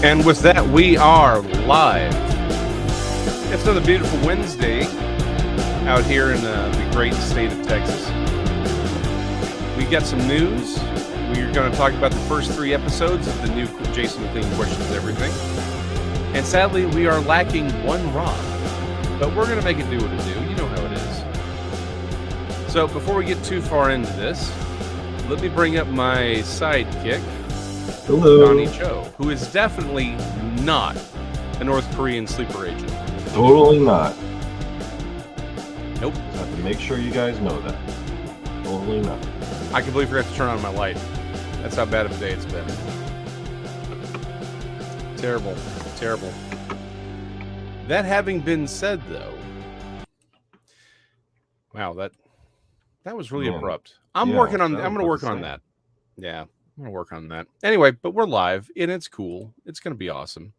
And with that, we are live. It's another beautiful Wednesday out here in the great state of Texas. We got some news. We're going to talk about the first 3 episodes of the new Jason McLean Questions Everything. And sadly, we are lacking one Rob. But we're going to make it do what it do. You know how it is. So before we get too far into this, let me bring up my sidekick. Hello. Donnie Cho, who is definitely not a North Korean sleeper agent. Totally not. Nope. Have to make sure you guys know that. Totally not. I completely forgot to turn on my light. That's how bad of a day it's been. Terrible. Terrible. That having been said, though, wow, that was really abrupt. I'm going to work on that. Yeah. I'm going to work on that. Anyway, but we're live, and it's cool. It's going to be awesome.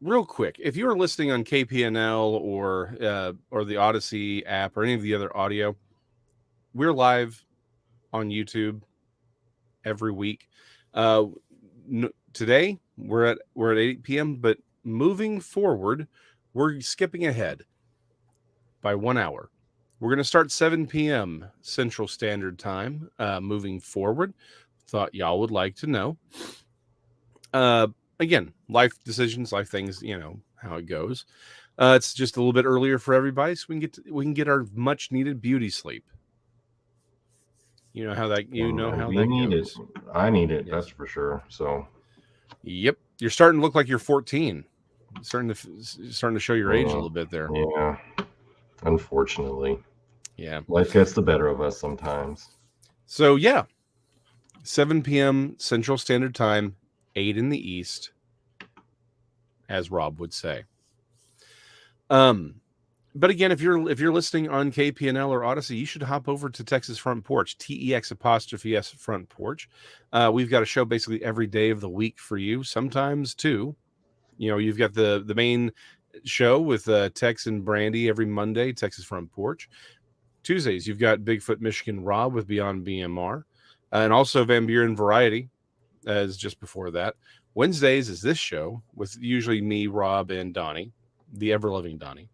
Real quick, if you are listening on KPNL or the Odyssey app or any of the other audio, we're live on YouTube every week. Today we're at 8 p.m., but moving forward, we're skipping ahead by 1 hour. We're going to start 7 p.m. Central Standard Time moving forward. Thought y'all would like to know. Again, life decisions, life things, you know how it goes. It's just a little bit earlier for everybody, so we can get our much needed beauty sleep. You know how that goes. I need it. Yes. That's for sure. So, yep, you're starting to look like you're 14. Starting to show your age a little bit there. Yeah. Unfortunately. Yeah. Life gets the better of us sometimes. So, yeah. 7 p.m. Central Standard Time, 8 in the East, as Rob would say. But again, if you're listening on KPNL or Odyssey, you should hop over to Texas Front Porch, TEX' Front Porch. We've got a show basically every day of the week for you, sometimes 2. You know, you've got the main show with Tex and Brandy every Monday, Texas Front Porch. Tuesdays, you've got Bigfoot Michigan Rob with Beyond BMR, and also Van Buren Variety as just before that. Wednesdays is this show with usually me, Rob, and Donnie, the ever-loving Donnie.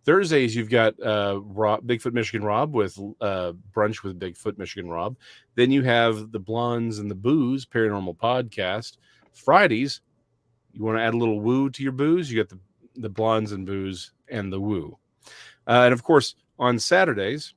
Thursdays, you've got Bigfoot Michigan Rob with Brunch with Bigfoot Michigan Rob. Then you have the Blondes and the Booze Paranormal Podcast. Fridays, you want to add a little woo to your booze, you got the Blondes and Booze and the Woo. And of course, on Saturdays,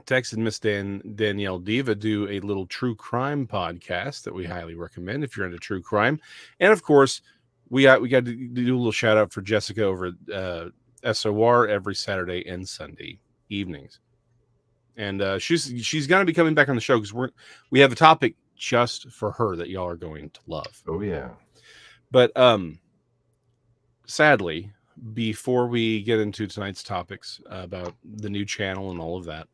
Tex and Miss Danielle Diva do a little true crime podcast that we highly recommend if you're into true crime. And of course, we got to do a little shout out for Jessica over at SOR every Saturday and Sunday evenings. And she's going to be coming back on the show because we have a topic just for her that y'all are going to love. Oh yeah. But sadly, before we get into tonight's topics about the new channel and all of that,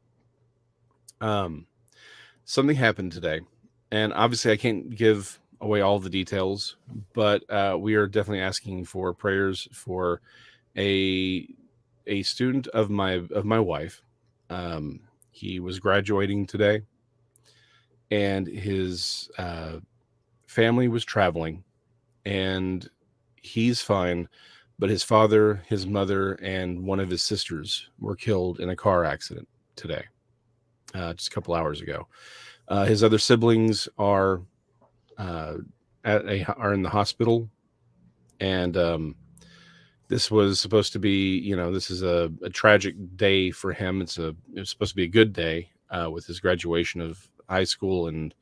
something happened today, and obviously I can't give away all the details, but we are definitely asking for prayers for a student of my wife. He was graduating today, and his family was traveling, and he's fine, but his father, his mother, and one of his sisters were killed in a car accident today, just a couple hours ago. His other siblings are in the hospital, and this was supposed to be, this is a tragic day for him. It was supposed to be a good day with his graduation of high school, and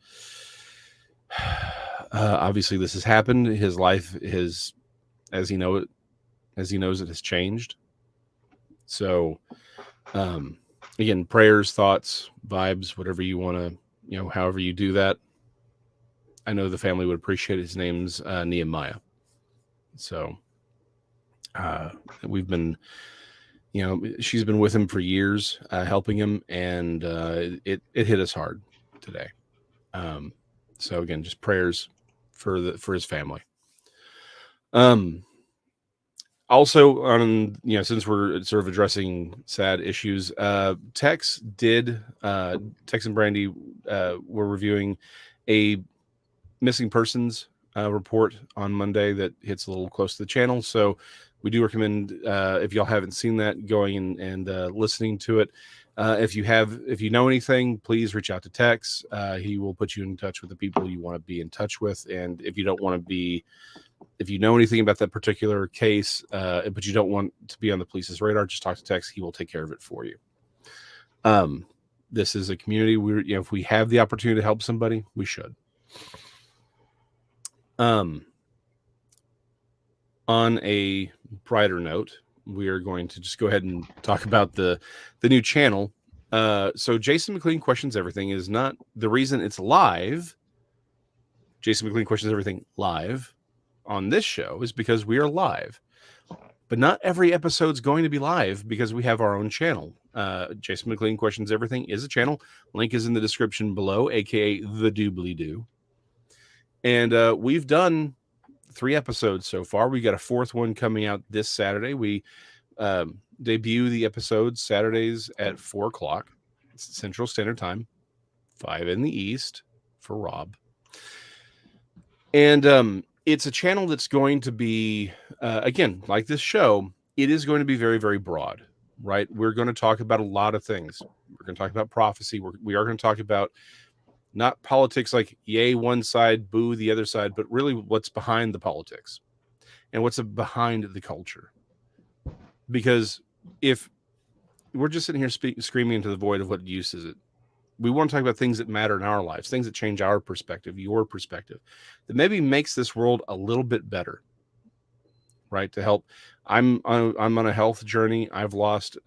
obviously this has happened. His life as he knows it has changed. So again, prayers, thoughts, vibes, whatever you want to, however you do that. I know the family would appreciate it. His name's Nehemiah. So we've been, she's been with him for years, helping him, and it hit us hard today. So again, just prayers for his family. Also, since we're sort of addressing sad issues, Tex and Brandy were reviewing a missing persons report on Monday that hits a little close to the channel. So we do recommend, if y'all haven't seen that, going and listening to it. If you know anything, please reach out to Tex. He will put you in touch with the people you want to be in touch with. And if you don't want to be, if you know anything about that particular case, but you don't want to be on the police's radar, just talk to Tex. He will take care of it for you. This is a community where, if we have the opportunity to help somebody, we should. On a brighter note, we are going to just go ahead and talk about the new channel. So Jason McLean Questions Everything is not the reason it's live. Jason McLean Questions Everything live on this show is because we are live. But not every episode's going to be live because we have our own channel. Jason McLean Questions Everything is a channel. Link is in the description below, aka the doobly-doo. And we've done 3 episodes so far. We got a 4th one coming out this Saturday. We debut the episodes Saturdays at 4 o'clock Central Standard Time, 5 in the East for Rob. And it's a channel that's going to be, again, like this show, it is going to be very, very broad, right? We're going to talk about a lot of things. We're going to talk about prophecy. We are going to talk about not politics like yay one side, boo the other side, but really what's behind the politics and what's behind the culture. Because if we're just sitting here screaming into the void of what use is it, we want to talk about things that matter in our lives, things that change our perspective, your perspective, that maybe makes this world a little bit better, right? To help. I'm on a health journey. I've lost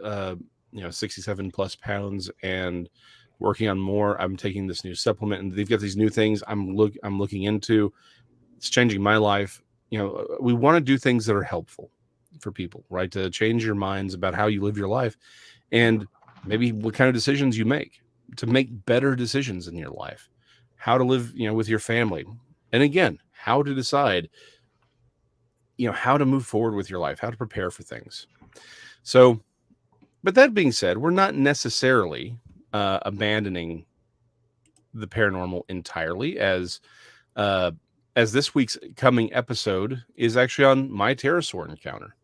67 plus pounds and working on more. I'm taking this new supplement, and they've got these new things I'm looking into. It's changing my life. We want to do things that are helpful for people, right? To change your minds about how you live your life and maybe what kind of decisions you make to make better decisions in your life, how to live, with your family. And again, how to decide, how to move forward with your life, how to prepare for things. So, but that being said, we're not necessarily abandoning the paranormal entirely, as this week's coming episode is actually on my pterosaur encounter.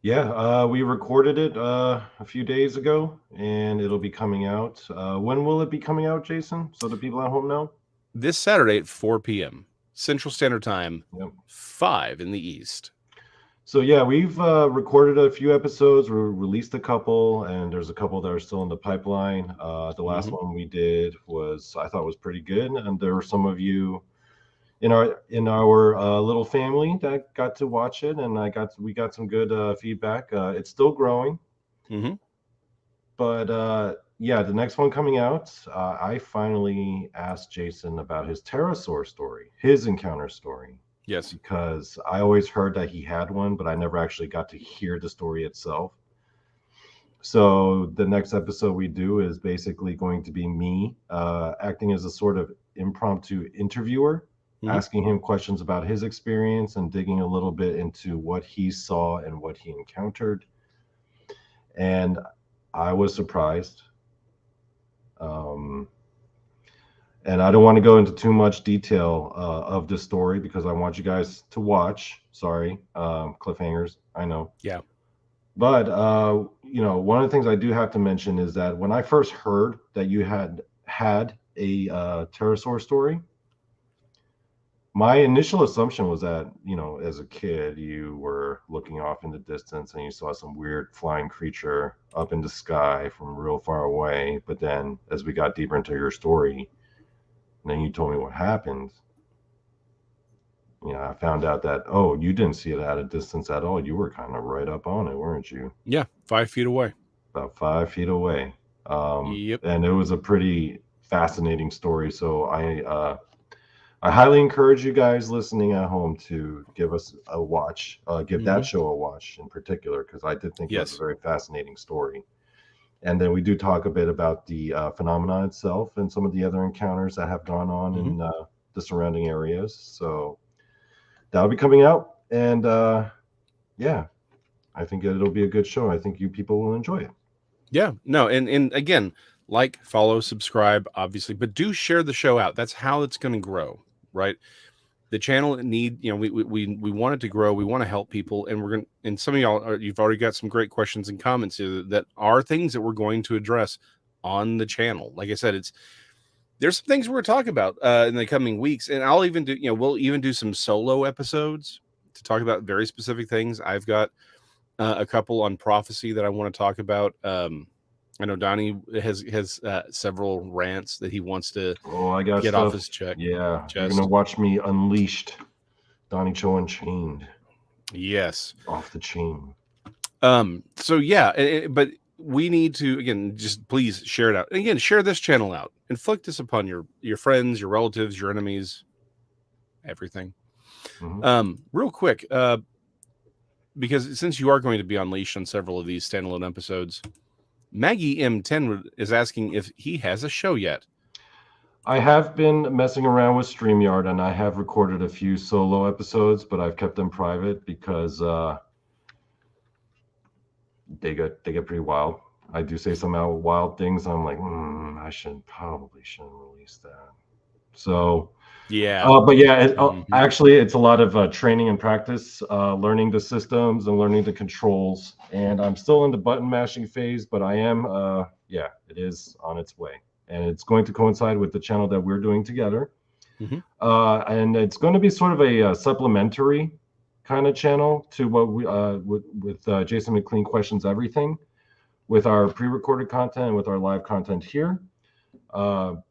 Yeah, we recorded it a few days ago, and it'll be coming out. When will it be coming out, Jason? So the people at home know? This Saturday at 4 p.m. Central Standard Time, 5 in the East. So yeah, we've recorded a few episodes. We released a couple, and there's a couple that are still in the pipeline. The last one we did I thought was pretty good, and there were some of you in our little family that got to watch it, and we got some good feedback. It's still growing, but the next one coming out, I finally asked Jason about his pterosaur story, his encounter story. Yes, because I always heard that he had one, but I never actually got to hear the story itself. So the next episode we do is basically going to be me acting as a sort of impromptu interviewer, asking him questions about his experience and digging a little bit into what he saw and what he encountered. And I was surprised. And I don't want to go into too much detail of the story because I want you guys to watch. Sorry, cliffhangers, I know. Yeah. But, one of the things I do have to mention is that when I first heard that you had a pterosaur story, my initial assumption was that, as a kid, you were looking off in the distance and you saw some weird flying creature up in the sky from real far away. But then as we got deeper into your story, and then you told me what happened, I found out that, you didn't see it at a distance at all. You were kind of right up on it, weren't you? Yeah, 5 feet away. About 5 feet away. Yep. And it was a pretty fascinating story. So I highly encourage you guys listening at home to give us a watch, give that show a watch in particular, because I did think it was a very fascinating story. And then we do talk a bit about the phenomenon itself and some of the other encounters that have gone on in the surrounding areas. So that'll be coming out. And I think it'll be a good show. I think you people will enjoy it. Yeah, no. And again, follow, subscribe, obviously, but do share the show out. That's how it's going to grow. right? The channel we want it to grow. We want to help people, and we're going. And some of y'all, you've already got some great questions and comments here that are things that we're going to address on the channel. Like I said, there's some things we're going to talk about in the coming weeks, and I'll even do, we'll even do some solo episodes to talk about very specific things. I've got a couple on prophecy that I want to talk about. I know Donnie has several rants that he wants to I got get stuff. off his chest. Yeah, you're gonna watch me unleashed, Donnie Cho Unchained. Yes, off the chain. So yeah, but we need to, again, just please share it out. And again, share this channel out. Inflict this upon your friends, your relatives, your enemies, everything. Real quick, because since you are going to be unleashed on several of these standalone episodes, Maggie M10 is asking if he has a show yet. I have been messing around with StreamYard, and I have recorded a few solo episodes, but I've kept them private because they get pretty wild. I do say some wild things. I'm like, I probably shouldn't release that. So yeah, but yeah, actually, it's a lot of training and practice, learning the systems and learning the controls. And I'm still in the button mashing phase, but I am, it is on its way, and it's going to coincide with the channel that we're doing together. And it's going to be sort of a supplementary kind of channel to what we with Jason McLean Questions Everything, with our pre-recorded content and with our live content here. And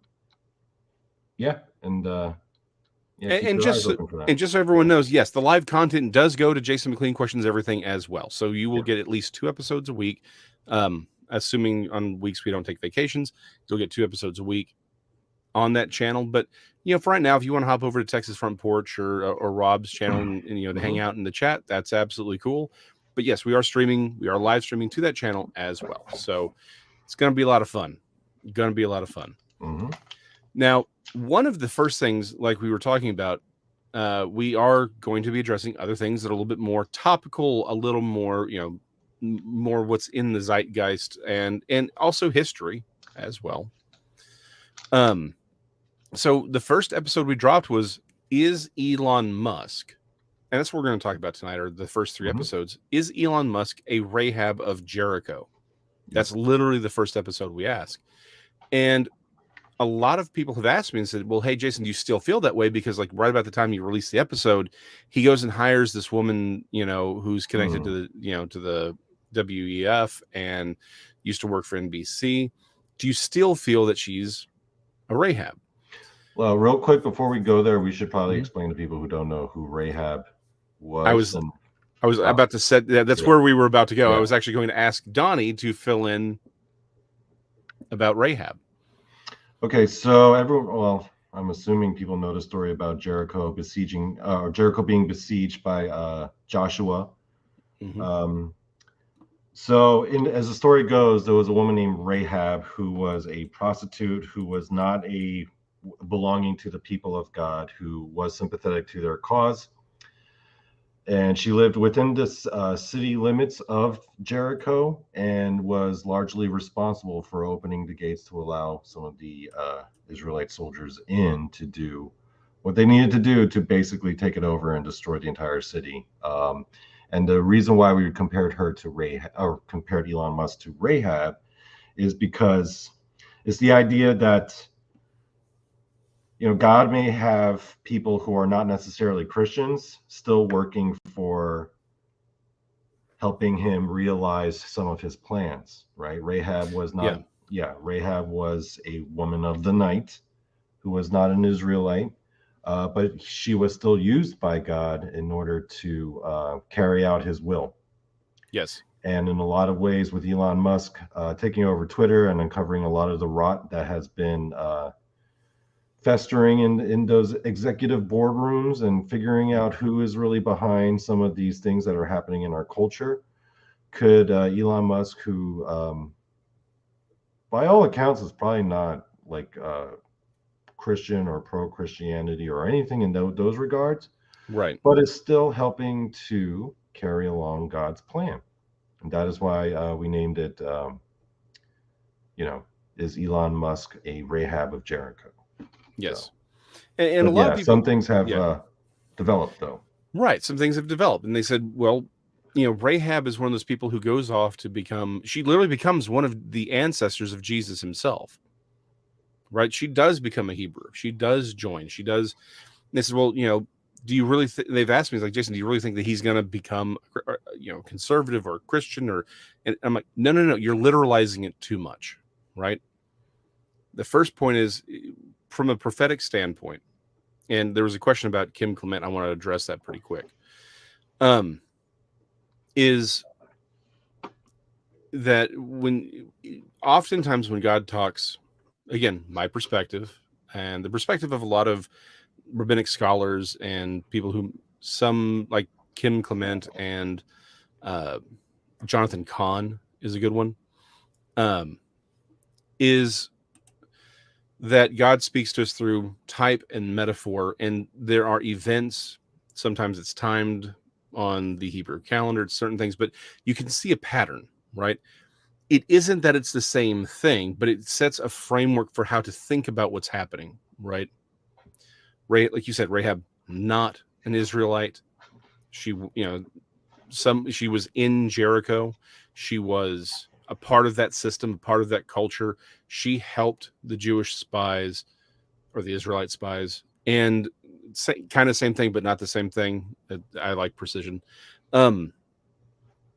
just so everyone knows, yes, the live content does go to Jason McLean Questions Everything as well. So you will get at least 2 episodes a week. Assuming on weeks we don't take vacations, you'll get 2 episodes a week on that channel. But for right now, if you want to hop over to Texas Front Porch or Rob's channel and to hang out in the chat, that's absolutely cool. But yes, we are streaming. We are live streaming to that channel as well. So it's going to be a lot of fun. Now, one of the first things, like we were talking about, we are going to be addressing other things that are a little bit more topical, a little more, more what's in the zeitgeist, and also history as well. So the first episode we dropped was, is Elon Musk, and that's what we're going to talk about tonight, or the first 3 episodes, is Elon Musk a Rahab of Jericho? That's literally the first episode we ask. And a lot of people have asked me and said, well, hey, Jason, do you still feel that way? Because like right about the time you release the episode, he goes and hires this woman, who's connected to the, to the WEF and used to work for NBC. Do you still feel that she's a Rahab? Well, real quick, before we go there, we should probably explain to people who don't know who Rahab was. I was about to set that's where we were about to go. I was actually going to ask Donnie to fill in about Rahab. Okay, so I'm assuming people know the story about Jericho Jericho being besieged by Joshua. So as the story goes, there was a woman named Rahab who was a prostitute, who was not belonging to the people of God, who was sympathetic to their cause. And she lived within the city limits of Jericho and was largely responsible for opening the gates to allow some of the Israelite soldiers in to do what they needed to do to basically take it over and destroy the entire city. And the reason why we compared her to Rahab, or compared Elon Musk to Rahab, is because it's the idea that God may have people who are not necessarily Christians still working for helping him realize some of his plans, right? Rahab was not, Rahab was a woman of the night who was not an Israelite, but she was still used by God in order to carry out his will. Yes. And in a lot of ways, with Elon Musk taking over Twitter and uncovering a lot of the rot that has been festering in those executive boardrooms and figuring out who is really behind some of these things that are happening in our culture, could Elon Musk, who by all accounts is probably not like Christian or pro-Christianity or anything in those regards, right, but is still helping to carry along God's plan. And that is why we named it, is Elon Musk a Rahab of Jericho? Yes. And a But lot of yeah, people, some things have yeah, developed though. right. Some things have developed, and they said, well, Rahab is one of those people who goes off to become. She literally becomes one of the ancestors of Jesus himself. Right? She does become a Hebrew. She does join. She does. And they said, well, do you really? They've asked me, like, Jason, do you really think that he's going to become, conservative or Christian? And I'm like, no, no, no. You're literalizing it too much, right? The first point is from a prophetic standpoint, and there was a question about Kim Clement. I want to address that pretty quick. Is that oftentimes when God talks, again, my perspective and the perspective of a lot of rabbinic scholars and people who, some like Kim Clement and Jonathan Cahn is a good one, is that God speaks to us through type and metaphor, and there are events. Sometimes it's timed on the Hebrew calendar, it's certain things, but you can see a pattern, right? It isn't that it's the same thing, but it sets a framework for how to think about what's happening, right? Like you said, Rahab, not an Israelite. She, she was in Jericho. She was a part of that system, a part of that culture. She helped the Jewish spies or the Israelite spies, and kind of same thing, but not the same thing. I like precision. And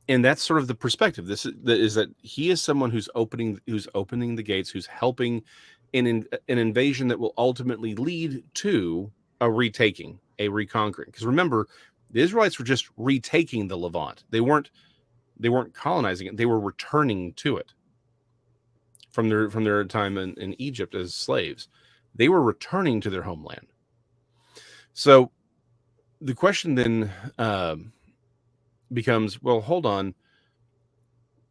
that's sort of the perspective. This is that he is someone who's opening the gates, who's helping in an invasion that will ultimately lead to a retaking, a reconquering. Because remember, the Israelites were just retaking the Levant. They weren't colonizing it. They were returning to it from their time in Egypt as slaves. They were returning to their homeland. So the question then becomes, well, hold on.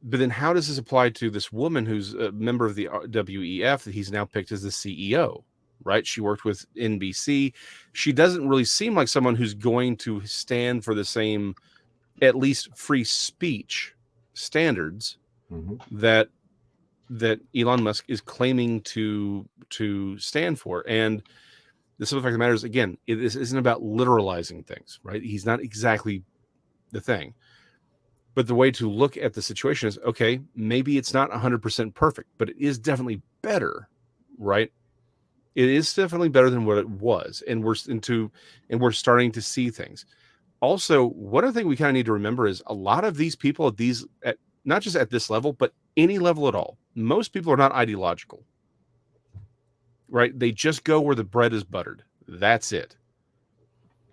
But then how does this apply to this woman who's a member of the WEF that he's now picked as the CEO, right? She worked with NBC. She doesn't really seem like someone who's going to stand for the same, at least free speech standards that Elon Musk is claiming to stand for. And the simple fact of the matter is, again, this isn't about literalizing things, right? He's not exactly the thing. But the way to look at the situation is, okay, maybe it's not 100% perfect, but it is definitely better, right? It is definitely better than what it was, and we're starting to see things. Also, one other thing we kind of need to remember is a lot of these people at not just at this level, but any level at all, most people are not ideological, right? They just go where the bread is buttered. That's it.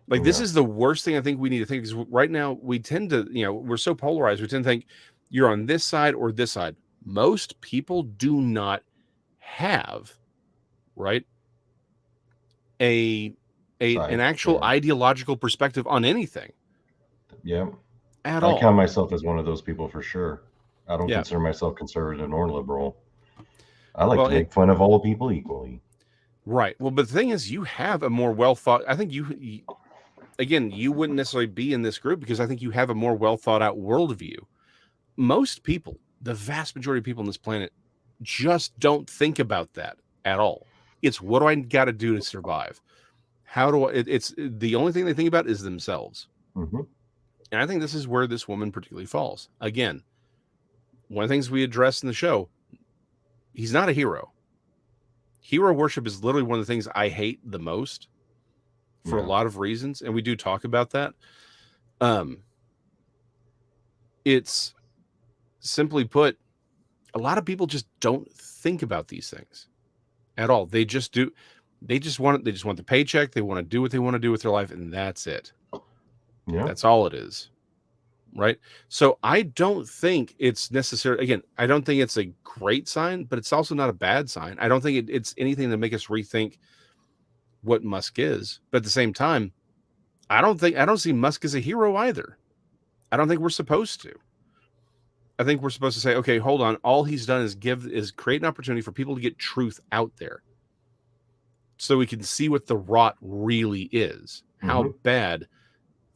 Like, this is the worst thing I think we need to think, because right now we tend to, we're so polarized. We tend to think you're on this side or this side. Most people do not have, right, an actual ideological perspective on anything. Yeah. At I all. count myself as one of those people for sure. I don't consider myself conservative nor liberal. I like to make fun of all people equally. Right. Well, but the thing is, you have a more well thought. I think you again, you wouldn't necessarily be in this group because I think you have a more well thought out worldview. Most people, the vast majority of people on this planet, just don't think about that at all. It's, what do I got to do to survive? How do I? It's the only thing they think about is themselves. Mm-hmm. And I think this is where this woman particularly falls. Again, one of the things we addressed in the show, he's not a hero. Hero worship is literally one of the things I hate the most for a lot of reasons, and we do talk about that. It's simply put, a lot of people just don't think about these things at all. They just do. They just want the paycheck. They want to do what they want to do with their life, and that's it. Yeah, that's all it is. Right. So I don't think it's necessary. Again, I don't think it's a great sign, but it's also not a bad sign. I don't think it's anything to make us rethink what Musk is. But at the same time, I don't see Musk as a hero either. I don't think we're supposed to. I think we're supposed to say, okay, hold on. All he's done is create an opportunity for people to get truth out there, so we can see what the rot really is, how bad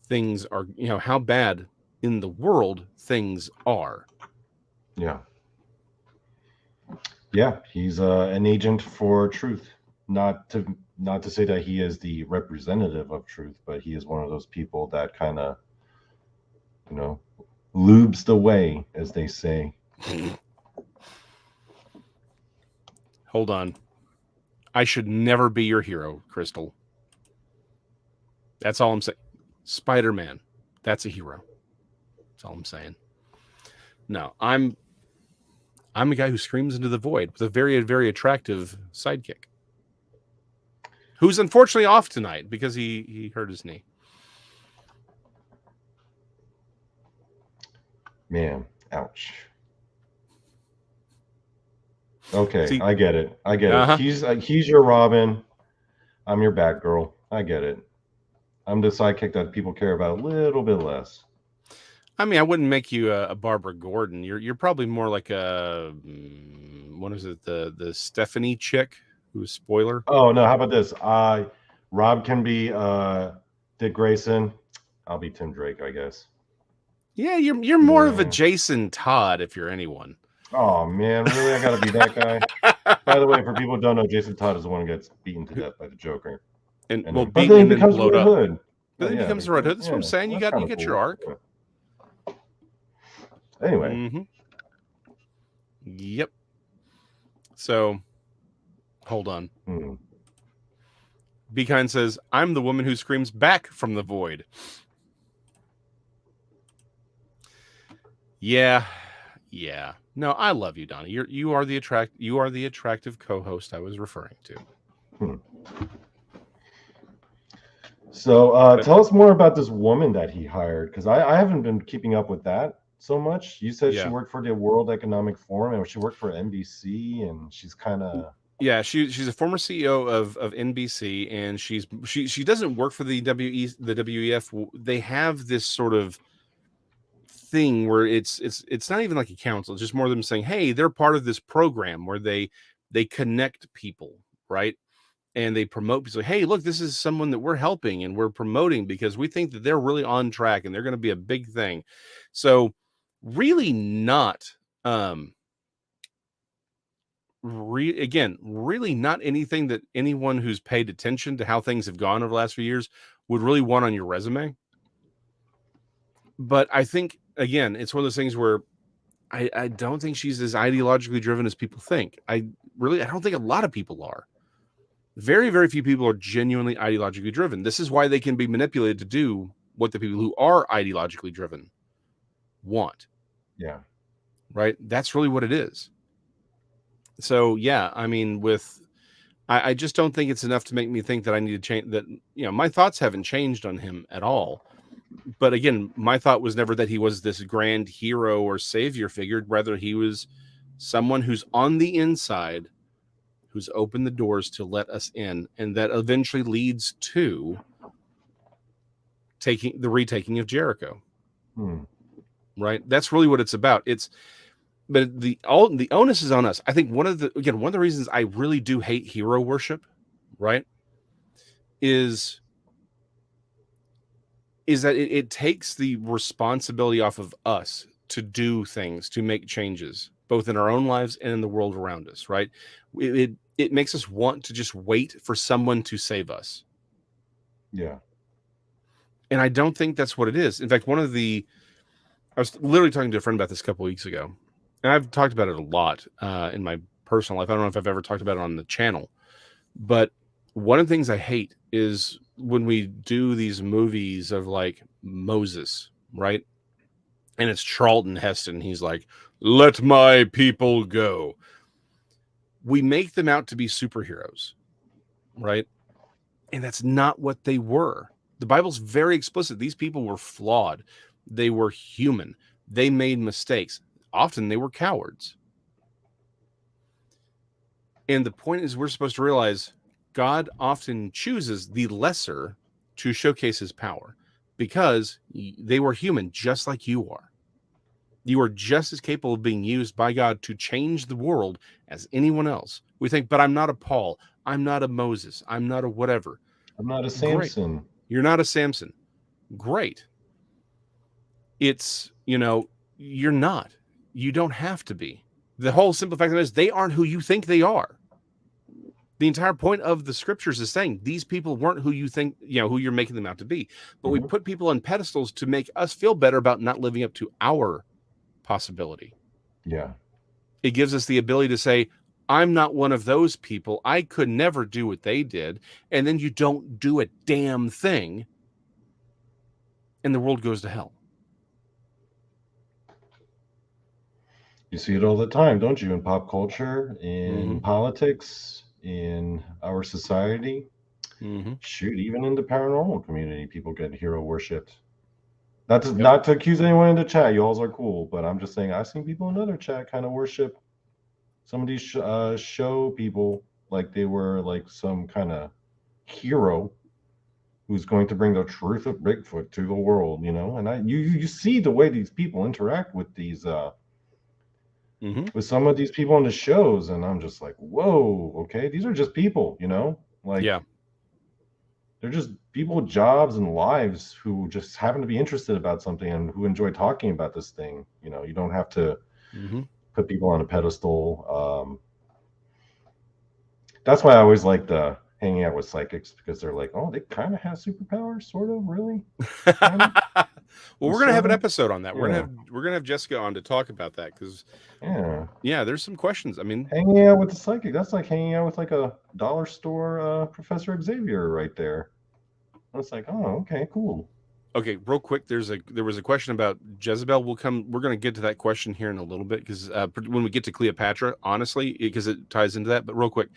things are, how bad in the world things are. Yeah. Yeah, he's an agent for truth. not to say that he is the representative of truth, but he is one of those people that kind of, you know, lubes the way, as they say. Hold on. I should never be your hero, Crystal. That's all I'm saying. Spider-Man, that's a hero. That's all I'm saying. No, I'm a guy who screams into the void with a very, very attractive sidekick, who's unfortunately off tonight because he hurt his knee. Man, ouch. Okay, See, I get it. I get it. uh-huh. He's your Robin. I'm your Batgirl. I get it. I'm the sidekick that people care about a little bit less. I mean, I wouldn't make you a Barbara Gordon. You're probably more like a what is it, the Stephanie chick who's spoiler. Oh no, how about this? Rob can be Dick Grayson. I'll be Tim Drake, I guess. Yeah, you're more of a Jason Todd if you're anyone. Oh man, really? I gotta be that guy. By the way, for people who don't know, Jason Todd is the one who gets beaten to death by the Joker. And And well, then, but beaten then he and then becomes blowed Red up. Hood. But then he becomes the Red Hood. That's what I'm saying. You get cool. your arc. Yeah. Anyway. Mm-hmm. Yep. So, hold on. Be Kind says, "I'm the woman who screams back from the void." Yeah. No, I love you, Donnie. You are the attractive co-host I was referring to. So tell us more about this woman that he hired, because I haven't been keeping up with that so much. You said she worked for the World Economic Forum, and she worked for NBC, and she's kind of she's a former CEO of NBC, and she doesn't work for the WEF. They have this sort of thing where it's not even like a council. It's just more of them saying, hey, they're part of this program where they connect people, right? And they promote people. Hey, look, this is someone that we're helping and we're promoting because we think that they're really on track and they're going to be a big thing. So really not really not anything that anyone who's paid attention to how things have gone over the last few years would really want on your resume. But I think, again, it's one of those things where I don't think she's as ideologically driven as people think. I don't think a lot of people are. Very, very few people are genuinely ideologically driven. This is why they can be manipulated to do what the people who are ideologically driven want. Yeah. Right? That's really what it is. So, yeah, I mean, I just don't think it's enough to make me think that I need to change that. My thoughts haven't changed on him at all. But again, my thought was never that he was this grand hero or savior figure. Rather, he was someone who's on the inside, who's opened the doors to let us in, and that eventually leads to the retaking of Jericho. Right? That's really what it's about. But the onus is on us. I think one of the reasons I really do hate hero worship, right, is that it takes the responsibility off of us to do things, to make changes, both in our own lives and in the world around us, right? It makes us want to just wait for someone to save us. Yeah. And I don't think that's what it is. In fact, I was literally talking to a friend about this a couple of weeks ago, and I've talked about it a lot in my personal life. I don't know if I've ever talked about it on the channel, but one of the things I hate is when we do these movies of like Moses, right? And it's Charlton Heston. He's like, let my people go. We make them out to be superheroes, right? And that's not what they were. The Bible's very explicit. These people were flawed. They were human. They made mistakes. Often they were cowards. And the point is, we're supposed to realize God often chooses the lesser to showcase his power because they were human, just like you are. You are just as capable of being used by God to change the world as anyone else. We think, but I'm not a Paul. I'm not a Moses. I'm not a whatever. I'm not a Samson. Great. You're not a Samson. Great. It's, you're not. You don't have to be. The whole simple fact of it is they aren't who you think they are. The entire point of the scriptures is saying these people weren't who you think, who you're making them out to be. But we put people on pedestals to make us feel better about not living up to our possibility. Yeah. It gives us the ability to say, I'm not one of those people. I could never do what they did. And then you don't do a damn thing, and the world goes to hell. You see it all the time, don't you? In pop culture, in politics, in our society. Shoot, even in the paranormal community, people get hero worshipped. Not to accuse anyone in the chat. You all are cool, but I'm just saying I've seen people in other chat kind of worship some of these show people like they were like some kind of hero who's going to bring the truth of Bigfoot to the world, And you see the way these people interact with these with some of these people on the shows, and I'm just like, whoa, okay, these are just people, they're just people with jobs and lives who just happen to be interested about something and who enjoy talking about this thing. You don't have to put people on a pedestal. That's why I always like hanging out with psychics, because they're like, oh, they kind of have superpowers, sort of, really. Well, we're gonna have an episode on that. We're gonna have Jessica on to talk about that, because there's some questions. I mean, hanging out with the psychic, that's like hanging out with like a dollar store Professor Xavier right there. It's like, oh, okay, cool. Okay, real quick, there was a question about Jezebel. We're going to get to that question here in a little bit, because when we get to Cleopatra, honestly, because it ties into that. But real quick,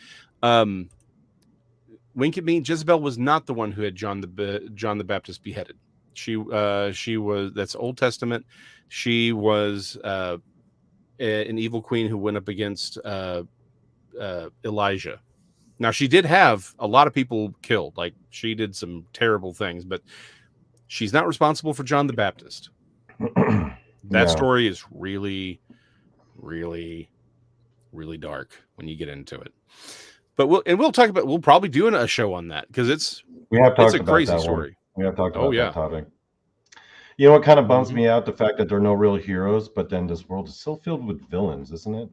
wink at me. Jezebel was not the one who had John the Baptist beheaded. She was, that's Old Testament. She was an evil queen who went up against Elijah. Now, she did have a lot of people killed. Like, she did some terrible things, but she's not responsible for John the Baptist. That story is really, really, really dark when you get into it. But we'll talk about, we'll probably do a show on that, because it's a crazy story. We have talked about that topic. You know what kind of bums me out? The fact that there are no real heroes, but then this world is still filled with villains, isn't it?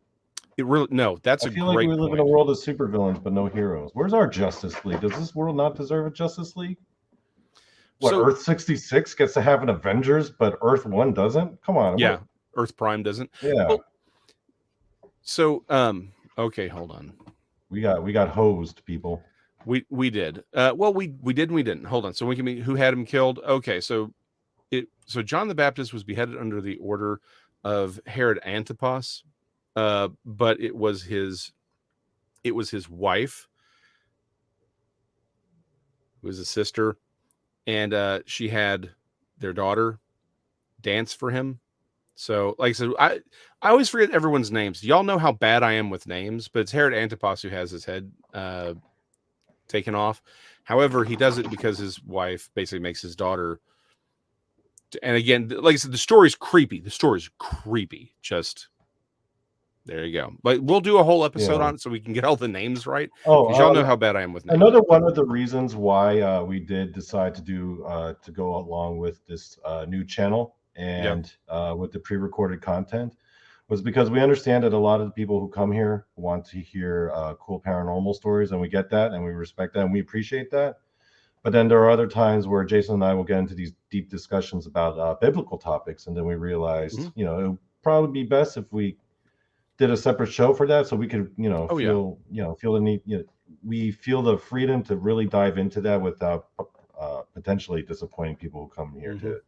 It really, no, that's a great point. I feel like we live in a world of supervillains, but no heroes. Where's our Justice League? Does this world not deserve a Justice League? Earth 66 gets to have an Avengers, but Earth 1 doesn't? Come on. Yeah, Earth Prime doesn't. Yeah. Well, so, okay, hold on. We got hosed, people. We did. Well, we did and we didn't. Hold on. So we can be, who had him killed? Okay, so John the Baptist was beheaded under the order of Herod Antipas. But it was his wife, who was a sister, and she had their daughter dance for him. So, like I said, I always forget everyone's names. Y'all know how bad I am with names, but it's Herod Antipas who has his head taken off. However, he does it because his wife basically makes his daughter. And again, like I said, the story's creepy. Just. There you go. But we'll do a whole episode on it so we can get all the names right. Oh, y'all know how bad I am with names. Another one of the reasons why we did decide to do to go along with this new channel and with the pre-recorded content was because we understand that a lot of the people who come here want to hear cool paranormal stories, and we get that and we respect that and we appreciate that. But then there are other times where Jason and I will get into these deep discussions about biblical topics, and then we realized, it would probably be best if we did a separate show for that, so we could, feel the need. We feel the freedom to really dive into that without potentially disappointing people who come here to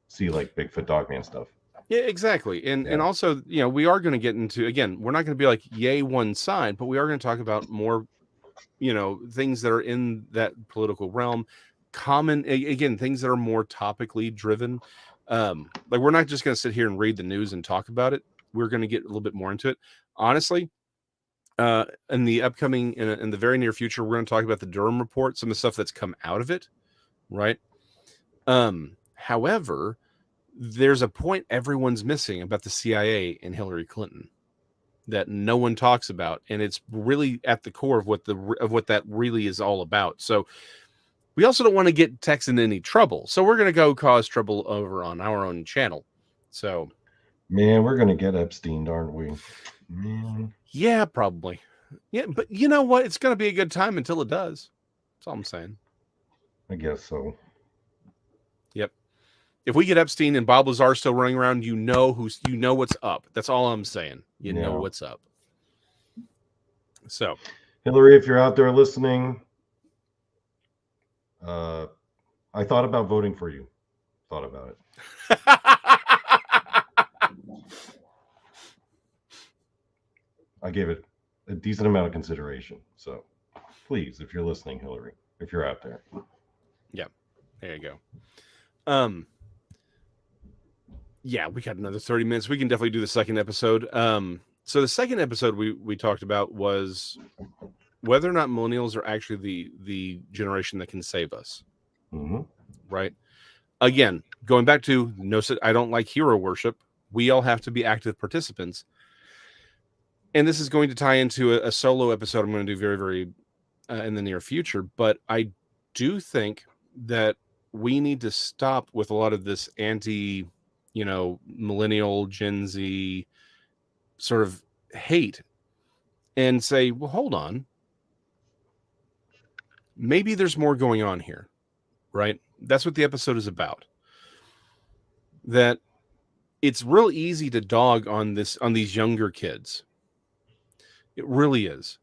see like Bigfoot, Dogman stuff. Yeah, exactly. And also, we are going to get into, again, we're not going to be like yay one side, but we are going to talk about more, things that are in that political realm, again, things that are more topically driven. Like, we're not just going to sit here and read the news and talk about it. We're going to get a little bit more into it. Honestly, in the upcoming, in the very near future, we're going to talk about the Durham report, some of the stuff that's come out of it, right? However, there's a point everyone's missing about the CIA and Hillary Clinton that no one talks about, and it's really at the core of what that really is all about. So we also don't want to get Tex in any trouble, so we're going to go cause trouble over on our own channel. So. Man, we're going to get Epstein, aren't we? Man. Yeah, probably. Yeah, but you know what? It's going to be a good time until it does. That's all I'm saying. I guess so. Yep. If we get Epstein and Bob Lazar still running around, you know what's up. That's all I'm saying. You know Yeah. what's up. So, Hillary, if you're out there listening, I thought about voting for you. Thought about it. I gave it a decent amount of consideration. So please, if you're listening, Hillary, if you're out there. Yeah. There you go. Yeah, we got another 30 minutes. We can definitely do the second episode. So the second episode we talked about was whether or not millennials are actually the generation that can save us. Mm-hmm. Right? Again, going back to no, I don't like hero worship. We all have to be active participants. And this is going to tie into a solo episode I'm going to do very, very in the near future. But I do think that we need to stop with a lot of this millennial Gen Z sort of hate and say, well, hold on. Maybe there's more going on here, right? That's what the episode is about. That it's real easy to dog on these younger kids. It really is.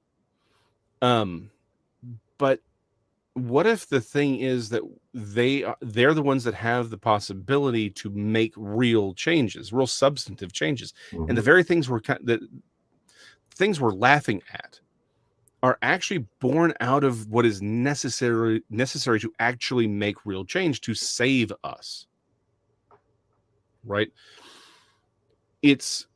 But what if the thing is that they're the ones that have the possibility to make real changes, real substantive changes, Mm-hmm. and the very things we're laughing at are actually born out of what is necessary to actually make real change to save us. Right? Because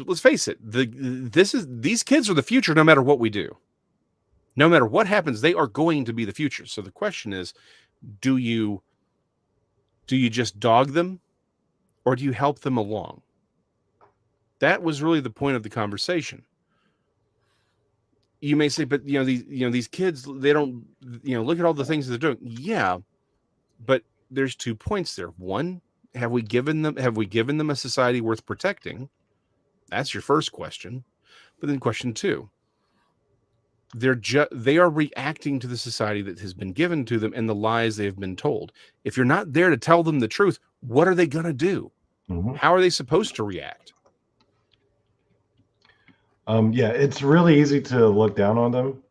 let's face it, these kids are the future no matter what we do. No matter what happens, they are going to be the future. So the question is, do you just dog them or do you help them along? That was really the point of the conversation. You may say, but these kids, they don't, look at all the things they're doing. Yeah, but there's 2 points there. One, have we given them a society worth protecting? That's your first question. But then question 2, they are reacting to the society that has been given to them and the lies they've been told. If you're not there to tell them the truth, what are they going to do? Mm-hmm. How are they supposed to react? Yeah, it's really easy to look down on them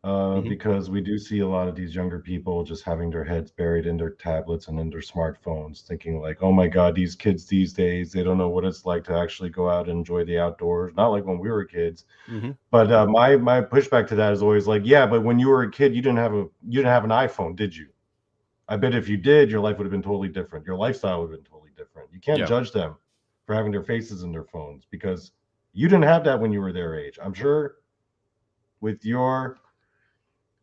because we do see a lot of these younger people just having their heads buried in their tablets and in their smartphones, thinking like, oh my God, these kids these days, they don't know what it's like to actually go out and enjoy the outdoors. Not like when we were kids. Mm-hmm. But my pushback to that is always like, yeah, but when you were a kid, you didn't have an iPhone, did you? I bet if you did, your life would have been totally different. Your lifestyle would have been totally different. You can't judge them for having their faces in their phones because you didn't have that when you were their age. I'm sure with your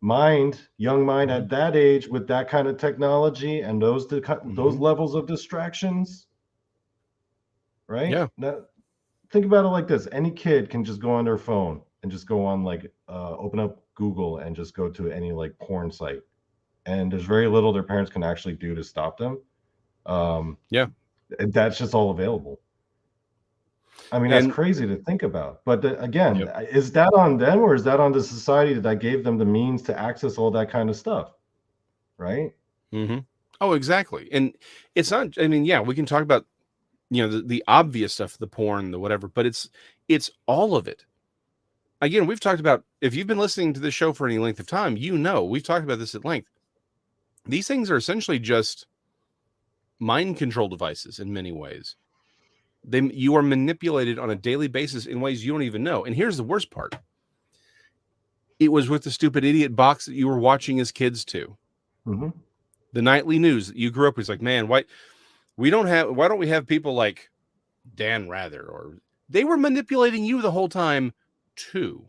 young mind at that age, with that kind of technology and those levels of distractions, right? Yeah. Now, think about it like this. Any kid can just go on their phone and just go on open up Google and just go to any porn site. And there's very little their parents can actually do to stop them. That's just all available. I mean, that's crazy to think about. But again, is that on them or is that on the society that gave them the means to access all that kind of stuff? Right? Mm-hmm. Oh, exactly. And it's not, we can talk about, the obvious stuff, the porn, the whatever, but it's all of it. Again, we've talked about, if you've been listening to this show for any length of time, we've talked about this at length. These things are essentially just mind control devices in many ways. You are manipulated on a daily basis in ways you don't even know. And here's the worst part. It was with the stupid idiot box that you were watching as kids too. Mm-hmm. The nightly news that you grew up with is like, man, why don't we have people like Dan Rather, or they were manipulating you the whole time too.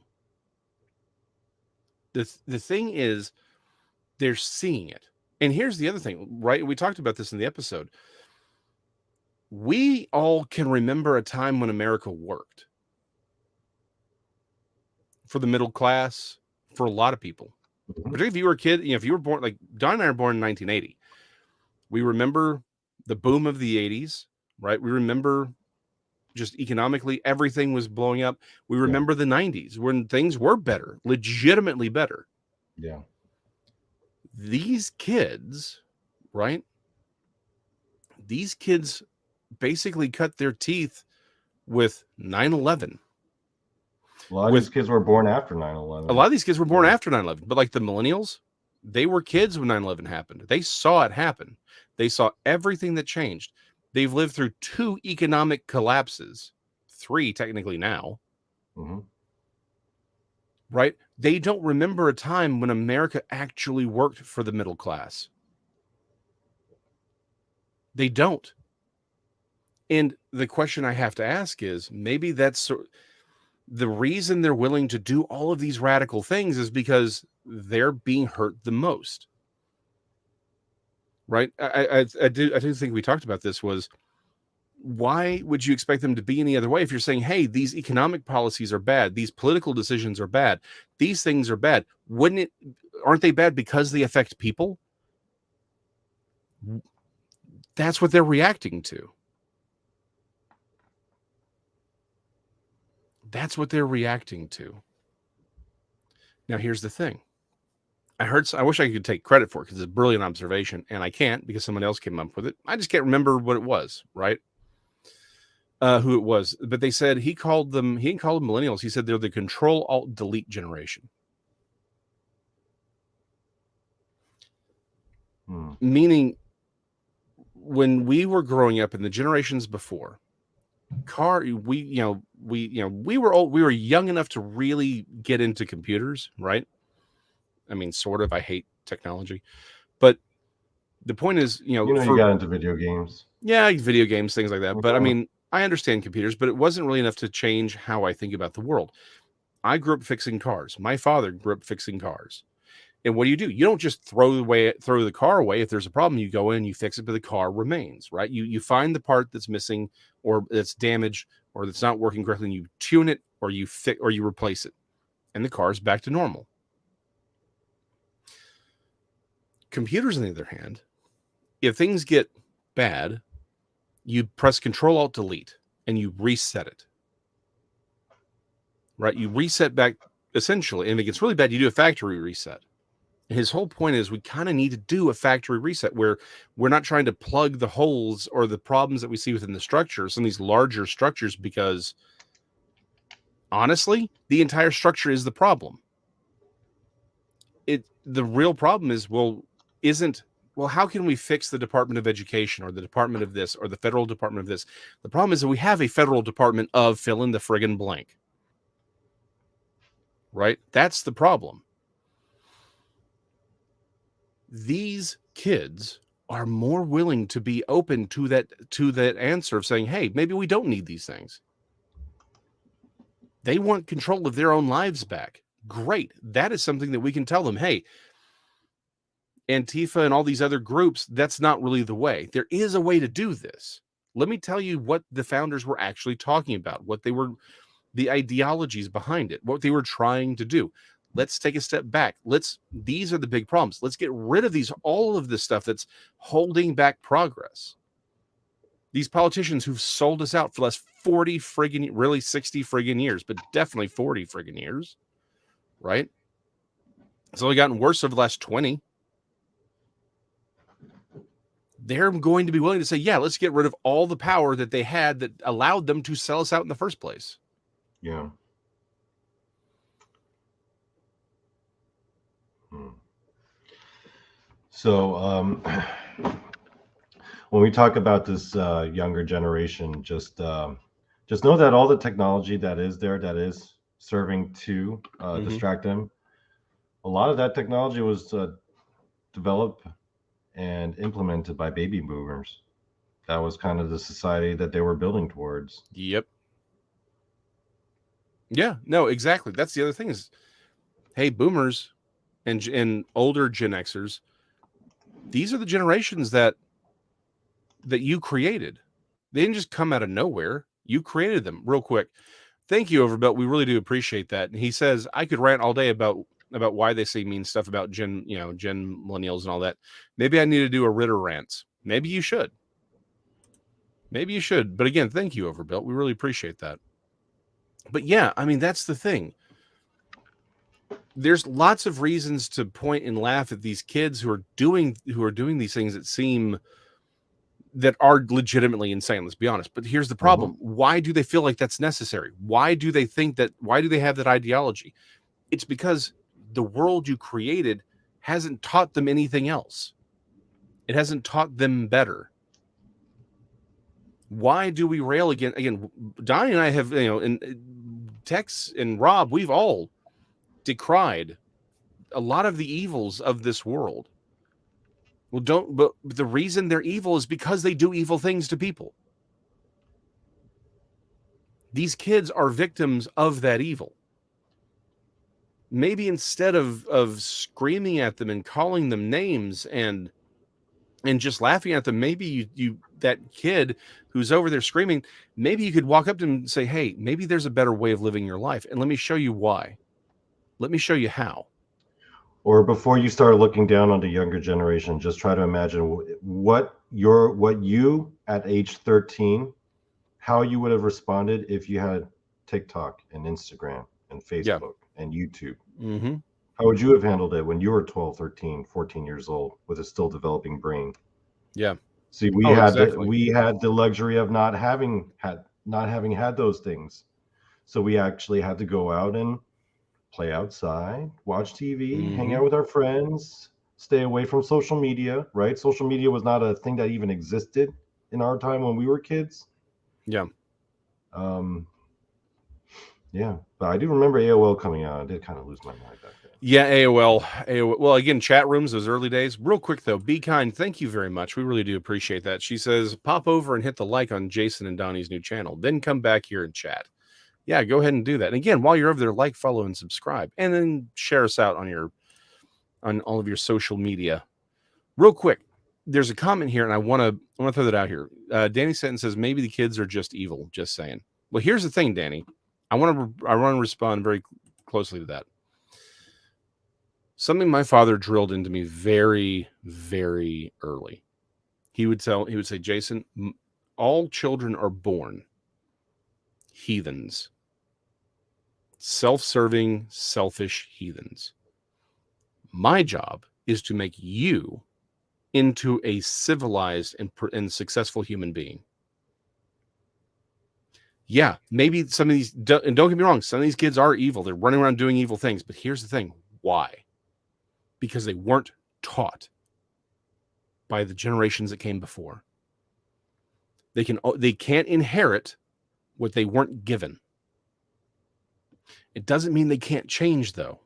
The thing is, they're seeing it. And here's the other thing, right? We talked about this in the episode. We all can remember a time when America worked. For the middle class, for a lot of people. Particularly if you were a kid, if you were born, like Don and I are born in 1980. We remember the boom of the 80s, right? We remember just economically, everything was blowing up. We remember the 90s when things were better, legitimately better. Yeah. These kids, right? These kids basically cut their teeth with 9/11. A lot of these kids were born after 9/11. A lot of these kids were born after 9/11, but like the millennials, they were kids when 9/11 happened. They saw it happen. They saw everything that changed. They've lived through 2 economic collapses, 3 technically now. Mm-hmm. Right? They don't remember a time when America actually worked for the middle class. They don't. And the question I have to ask is, maybe that's the reason they're willing to do all of these radical things is because they're being hurt the most. Right? I do think we talked about this. Was why would you expect them to be any other way if you're saying, hey, these economic policies are bad, these political decisions are bad, these things are bad? Aren't they bad because they affect people? That's what they're reacting to. That's what they're reacting to. Now, here's the thing. I wish I could take credit for it because it's a brilliant observation, and I can't because someone else came up with it. I just can't remember what it was, right? Who it was, but they said he called them millennials. He said they're the Control Alt Delete generation. Meaning, when we were growing up in the generations before, we were old, we were young enough to really get into computers, right? I mean, sort of. I hate technology, but the point is, you got into video games. Yeah, video games, things like that. But I mean, I understand computers, but it wasn't really enough to change how I think about the world. I grew up fixing cars. My father grew up fixing cars. And what do? You don't just throw the car away. If there's a problem, you go in, you fix it, but the car remains, right? You find the part that's missing or that's damaged or that's not working correctly, and you tune it or you replace it, and the car is back to normal. Computers, on the other hand, if things get bad, you press Control Alt Delete and you reset it. Right? You reset back essentially, and if it gets really bad, you do a factory reset. His whole point is we kind of need to do a factory reset where we're not trying to plug the holes or the problems that we see within the structure, some of these larger structures, because honestly, the entire structure is the problem. The real problem is, how can we fix the Department of Education or the Department of this or the federal department of this? The problem is that we have a federal department of fill in the friggin' blank. Right? That's the problem. These kids are more willing to be open to that answer of saying, hey, maybe we don't need these things. They want control of their own lives back. Great. That is something that we can tell them, hey, Antifa and all these other groups, that's not really the way. There is a way to do this. Let me tell you what the founders were actually talking about, the ideologies behind it, what they were trying to do. Let's take a step back. These are the big problems. Let's get rid of all of this stuff that's holding back progress. These politicians who've sold us out for the last 40 friggin', really 60 friggin' years, but definitely 40 friggin' years, right? It's only gotten worse over the last 20. They're going to be willing to say, yeah, let's get rid of all the power that they had that allowed them to sell us out in the first place. Yeah. So when we talk about this younger generation, just know that all the technology that is serving to distract them, a lot of that technology was developed and implemented by baby boomers. That was kind of the society that they were building towards. Yep. Yeah, no, exactly. That's the other thing is, hey, boomers and older Gen Xers, these are the generations that you created. They didn't just come out of nowhere. You created them. Real quick. Thank you, Overbelt. We really do appreciate that. And he says, I could rant all day about why they say mean stuff about Gen Millennials and all that. Maybe I need to do a Ritter rants. Maybe you should. Maybe you should. But again, thank you, Overbuilt. We really appreciate that. But yeah, I mean, that's the thing. There's lots of reasons to point and laugh at these kids who are doing these things that are legitimately insane. Let's be honest. But here's the problem: why do they feel like that's necessary? Why do they think that? Why do they have that ideology? It's because the world you created hasn't taught them anything else. It hasn't taught them better. Why do we rail again? Again, Donnie and I have, and Tex and Rob, we've all decried a lot of the evils of this world. Well, but the reason they're evil is because they do evil things to people. These kids are victims of that evil. Maybe instead of screaming at them and calling them names and just laughing at them, maybe you that kid who's over there screaming, maybe you could walk up to him and say, hey, maybe there's a better way of living your life. And let me show you why. Let me show you how. Or before you start looking down on the younger generation, just try to imagine what you at age 13, how you would have responded if you had TikTok and Instagram and Facebook and YouTube. Mm-hmm. How would you have handled it when you were 12, 13, 14 years old with a still developing brain? Yeah. See, we had the luxury of not having had those things. So we actually had to go out and play outside, watch TV, hang out with our friends, stay away from social media, right? Social media was not a thing that even existed in our time when we were kids. Yeah. Yeah, but I do remember AOL coming out. I did kind of lose my mind back then. Yeah, AOL. Well, again, chat rooms, those early days. Real quick, though, Be Kind, thank you very much. We really do appreciate that. She says, pop over and hit the like on Jason and Donnie's new channel. Then come back here and chat. Yeah, go ahead and do that. And again, while you're over there, like, follow, and subscribe. And then share us out on all of your social media. Real quick, there's a comment here, and I want to throw that out here. Danny Sutton says, maybe the kids are just evil. Just saying. Well, here's the thing, Danny. I want to respond very closely to that. Something my father drilled into me very, very early. He would say, Jason, all children are born heathens, self-serving, selfish heathens. My job is to make you into a civilized and successful human being. Yeah, maybe some of these, and don't get me wrong, some of these kids are evil. They're running around doing evil things. But here's the thing. Why? Because they weren't taught by the generations that came before. They can't inherit what they weren't given. It doesn't mean they can't change, though.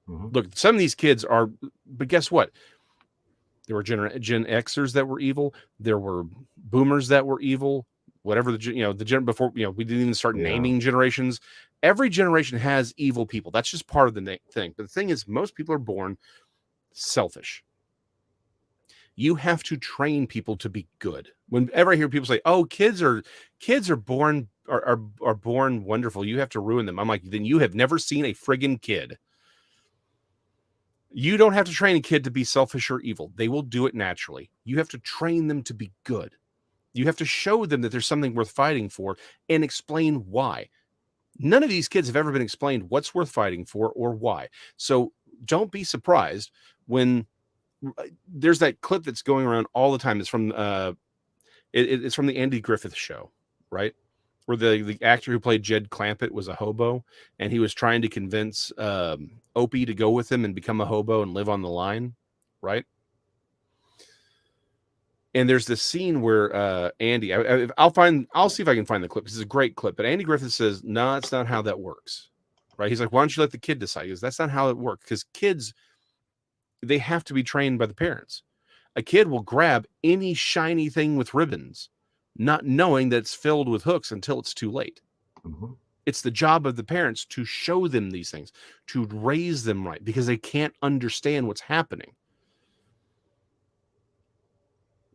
Look, some of these kids are, but guess what? There were Gen Xers that were evil. There were boomers that were evil. Whatever before, we didn't even start naming generations. Every generation has evil people. That's just part of the thing. But the thing is, most people are born selfish. You have to train people to be good. Whenever I hear people say, "Oh, kids are born are born wonderful," you have to ruin them. I'm like, then you have never seen a friggin' kid. You don't have to train a kid to be selfish or evil. They will do it naturally. You have to train them to be good. You have to show them that there's something worth fighting for and explain why. None of these kids have ever been explained what's worth fighting for or why. So don't be surprised when there's that clip that's going around all the time. It's from it's from the Andy Griffith Show, right? Where the actor who played Jed Clampett was a hobo, and he was trying to convince Opie to go with him and become a hobo and live on the line, right? And there's this scene where Andy, I'll see if I can find the clip. This is a great clip, but Andy Griffith says, "No, it's not how that works." Right? He's like, "Why don't you let the kid decide?" He goes, "That's not how it works, because kids, they have to be trained by the parents. A kid will grab any shiny thing with ribbons, not knowing that it's filled with hooks until it's too late." It's the job of the parents to show them these things, to raise them right, because they can't understand what's happening.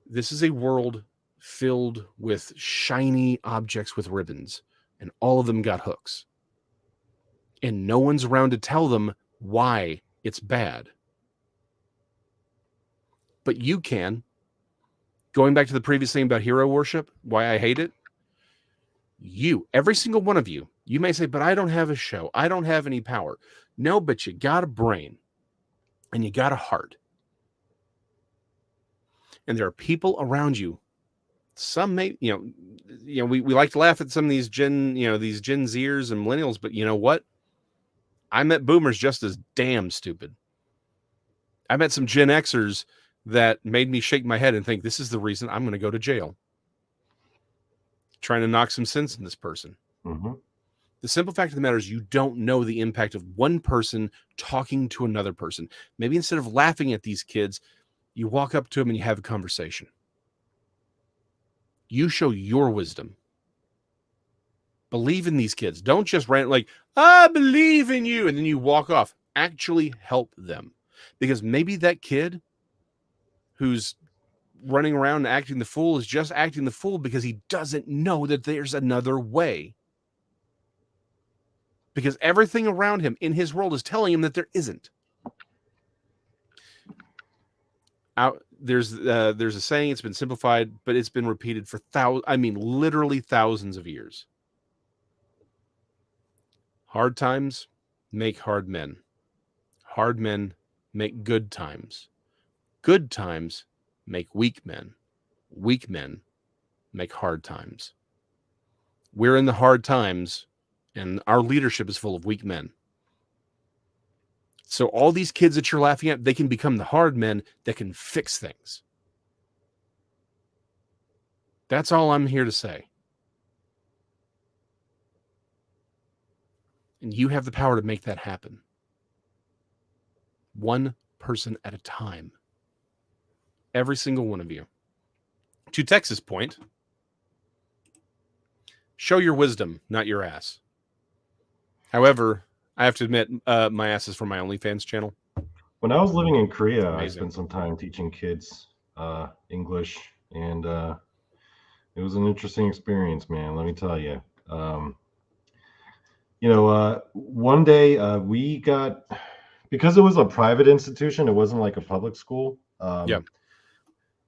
This is a world filled with shiny objects with ribbons, and all of them got hooks. And no one's around to tell them why it's bad. But you can. Going back to the previous thing about hero worship, why I hate it. Every single one of you may say, but I don't have a show. I don't have any power. No, but you got a brain and you got a heart. And there are people around you. Some may, we like to laugh at some of these Gen Zers and millennials, but you know what? I met boomers just as damn stupid. I met some Gen Xers that made me shake my head and think this is the reason I'm going to go to jail. Trying to knock some sense in this person. Mm-hmm. The simple fact of the matter is you don't know the impact of one person talking to another person. Maybe instead of laughing at these kids, you walk up to them and you have a conversation. You show your wisdom. Believe in these kids. Don't just rant like, I believe in you, and then you walk off. Actually help them. Because maybe that kid who's running around and acting the fool is just acting the fool because he doesn't know that there's another way. Because everything around him in his world is telling him that there isn't. There's a saying, it's been simplified, but it's been repeated for literally thousands of years. Hard times make hard men. Hard men make good times. Good times make weak men. Weak men make hard times. We're in the hard times, and our leadership is full of weak men. So all these kids that you're laughing at, they can become the hard men that can fix things. That's all I'm here to say. And you have the power to make that happen. One person at a time. Every single one of you. To Texas' point, show your wisdom, not your ass. However, I have to admit, my ass is from my OnlyFans channel. When I was living in Korea, I spent some time teaching kids English, and it was an interesting experience, man. Let me tell you. One day we got, because it was a private institution, it wasn't like a public school.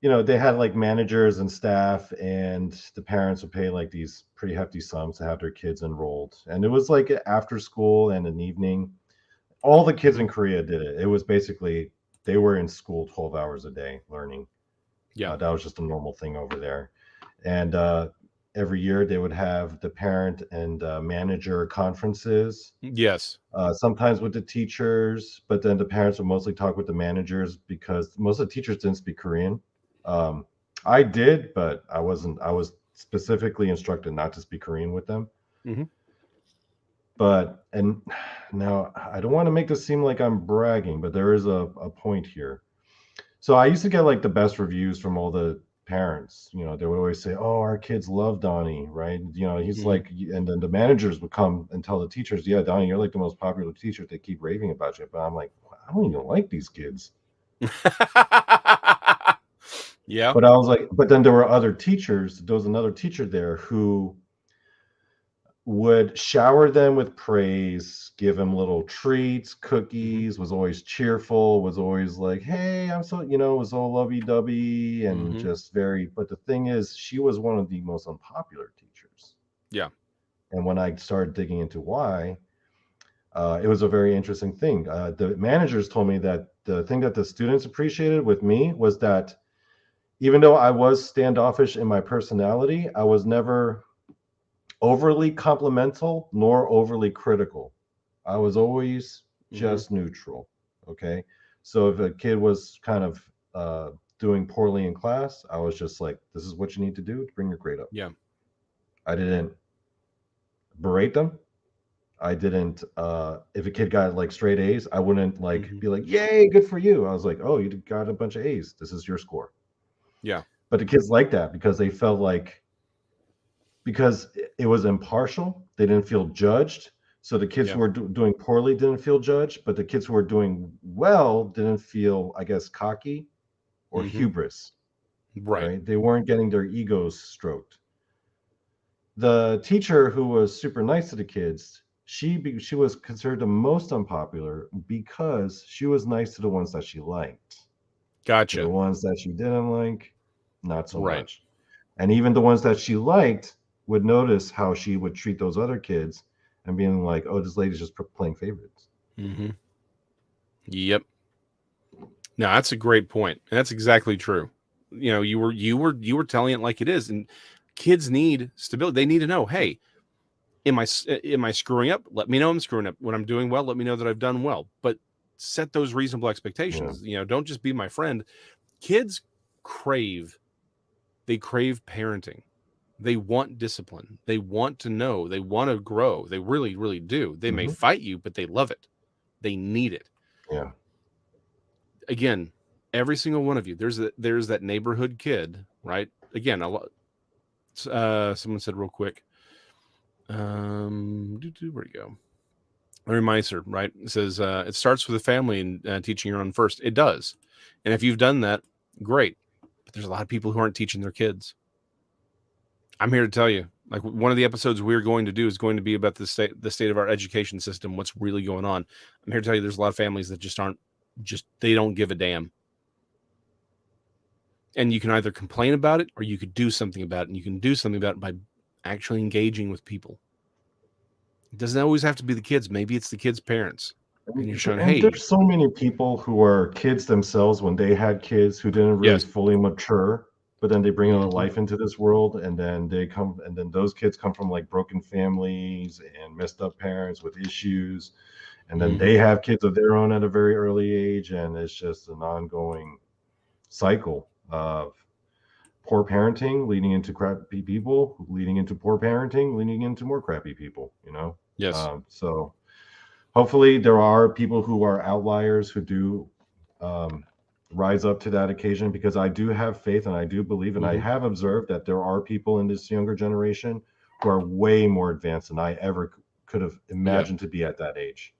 They had like managers and staff, and the parents would pay like these pretty hefty sums to have their kids enrolled. And it was like after school and an evening. All the kids in Korea did it. It was basically, they were in school 12 hours a day learning. That was just a normal thing over there. And every year they would have the parent and manager conferences. Yes. Sometimes with the teachers, but then the parents would mostly talk with the managers because most of the teachers didn't speak Korean. I did, but I was specifically instructed not to speak Korean with them. Mm-hmm. And now I don't want to make this seem like I'm bragging, but there is a point here. So I used to get like the best reviews from all the parents. They would always say, "Oh, our kids love Donnie," right? He's like, and then the managers would come and tell the teachers, "Yeah, Donnie, you're like the most popular teacher. They keep raving about you." But I'm like, I don't even like these kids. Yeah. But I was like, but then there were other teachers. There was another teacher there who would shower them with praise, give them little treats, cookies, was always cheerful, was always like, hey, I'm so, was all lovey-dovey and just very, but the thing is, she was one of the most unpopular teachers. Yeah. And when I started digging into why, it was a very interesting thing. The managers told me that the thing that the students appreciated with me was that even though I was standoffish in my personality, I was never overly complimental nor overly critical. I was always just neutral. Okay. So if a kid was kind of doing poorly in class, I was just like, this is what you need to do to bring your grade up. Yeah. I didn't berate them. I didn't if a kid got like straight A's, I wouldn't like be like, yay, good for you. I was like, oh, you got a bunch of A's. This is your score. Yeah. But the kids liked that because they felt like, because it was impartial, they didn't feel judged. So the kids who were doing poorly didn't feel judged, but the kids who were doing well didn't feel, I guess, cocky or hubris. Right? They weren't getting their egos stroked. The teacher who was super nice to the kids, she was considered the most unpopular because she was nice to the ones that she liked. Gotcha. The ones that she didn't like, not so Right. much. And even the ones that she liked would notice how she would treat those other kids and being like, oh, this lady's just playing favorites. Mm-hmm. Yep. No, that's a great point. And that's exactly true. You know, you were telling it like it is, and kids need stability. They need to know, hey, am I screwing up? Let me know I'm screwing up. When I'm doing well, let me know that I've done well. But set those reasonable expectations. Yeah. You know, don't just be my friend. Kids they crave parenting. They want discipline. They want to know. They want to grow. They really, really do. They may fight you, but they love it. They need it. Yeah. Again, every single one of you, there's that neighborhood kid, right? Again, a lot. Someone said real quick. Where'd he go? Larry Meiser, right? It says it starts with the family and teaching your own first. It does, and if you've done that, great. But there's a lot of people who aren't teaching their kids. I'm here to tell you, like one of the episodes we're going to do is going to be about the state of our education system, what's really going on. I'm here to tell you, there's a lot of families that they don't give a damn. And you can either complain about it or you could do something about it. And you can do something about it by actually engaging with people. It doesn't always have to be the kids. Maybe it's the kids' parents. And you're showing, hey, there's so many people who are kids themselves when they had kids who didn't really fully mature, but then they bring a life into this world, and then those kids come from like broken families and messed up parents with issues, and then they have kids of their own at a very early age, and it's just an ongoing cycle of poor parenting leading into crappy people, leading into poor parenting, leading into more crappy people, you know? Yes. So hopefully there are people who are outliers who do rise up to that occasion, because I do have faith and I do believe, and I have observed that there are people in this younger generation who are way more advanced than I ever could have imagined to be at that age.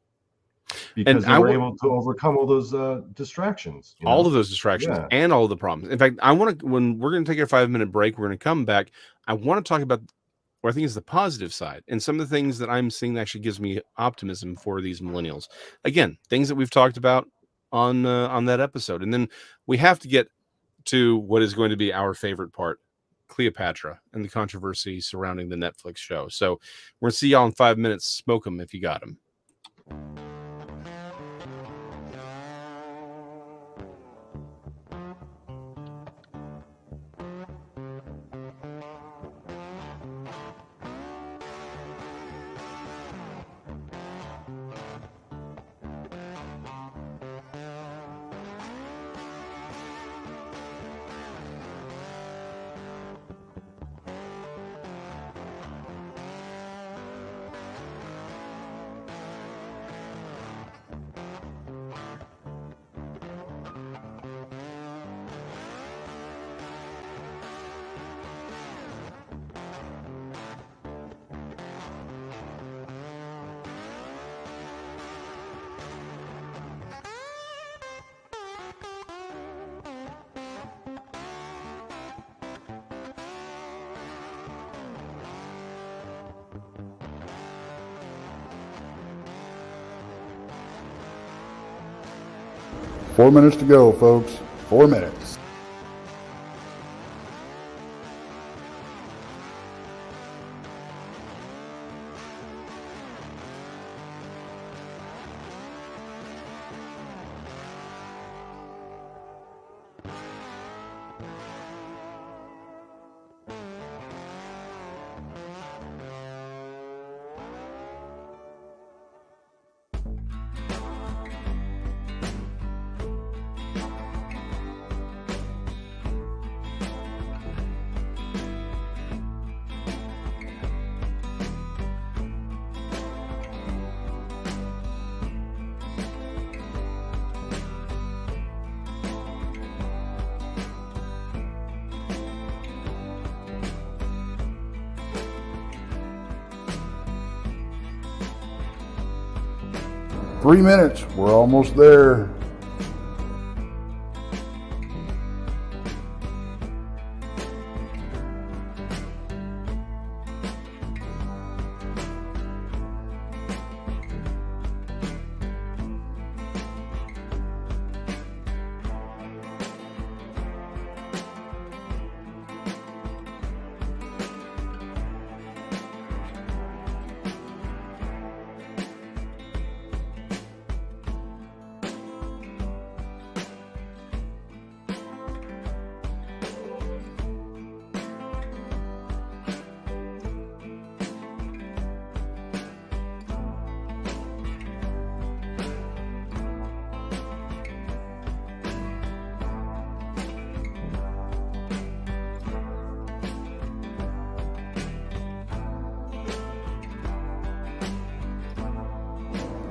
Because they were able to overcome all those distractions. All of those distractions and all of the problems. In fact, when we're going to take a 5-minute break, we're going to come back. I want to talk about what I think is the positive side and some of the things that I'm seeing that actually gives me optimism for these millennials. Again, things that we've talked about on that episode. And then we have to get to what is going to be our favorite part, Cleopatra and the controversy surrounding the Netflix show. So we're going to see y'all in 5 minutes. Smoke them if you got them. Four minutes to go, folks. 4 minutes. Three minutes. We're almost there.